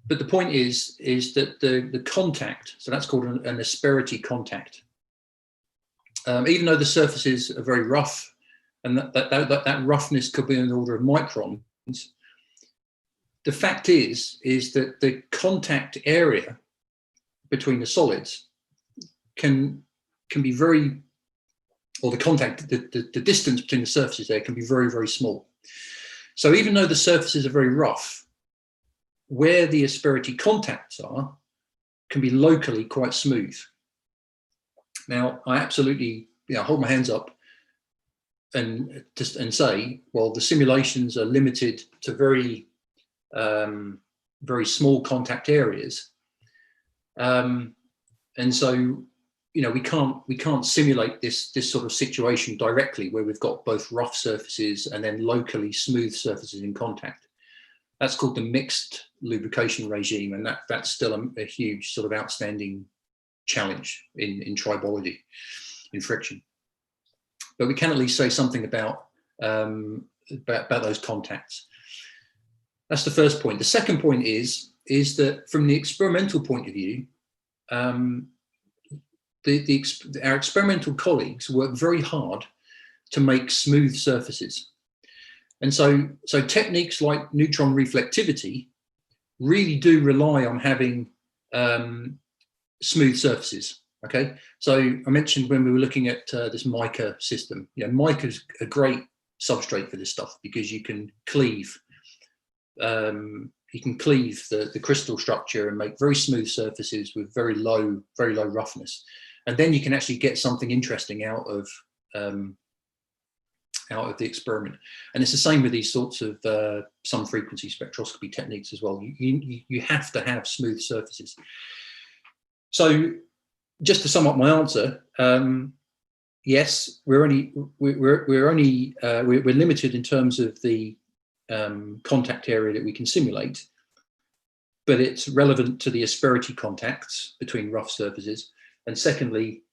But the point is that the contact, so that's called an asperity contact. Even though the surfaces are very rough, and that roughness could be in the order of microns, the fact is that the contact area between the solids can be very, or the distance between the surfaces there can be very, very small. So even though the surfaces are very rough, where the asperity contacts are can be locally quite smooth. Now, I absolutely hold my hands up and say, well, the simulations are limited to very small contact areas, and so we can't simulate this sort of situation directly where we've got both rough surfaces and then locally smooth surfaces in contact. That's called the mixed lubrication regime, and that's still a huge sort of outstanding challenge in tribology, in friction. But we can at least say something about those contacts. That's the first point. The second point is that from the experimental point of view, our experimental colleagues work very hard to make smooth surfaces. And so techniques like neutron reflectivity really do rely on having smooth surfaces. Okay, so I mentioned when we were looking at this mica system, mica is a great substrate for this stuff because you can cleave the crystal structure and make very smooth surfaces with very low roughness, and then you can actually get something interesting out of the experiment. And it's the same with these sorts of some frequency spectroscopy techniques as well. You have to have smooth surfaces. So just to sum up my answer, yes, we're limited in terms of the contact area that we can simulate, but it's relevant to the asperity contacts between rough surfaces. And secondly,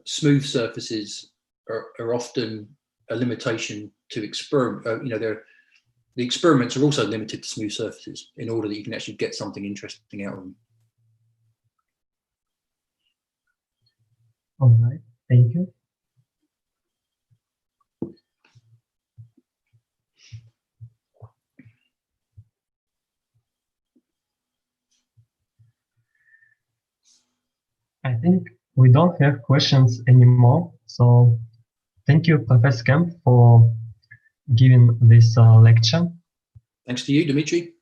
smooth surfaces are often a limitation to experiment. The experiments are also limited to smooth surfaces in order that you can actually get something interesting out of them. All right, thank you. I think we don't have questions anymore. So thank you, Professor Kemp, for giving this lecture. Thanks to you, Dimitri.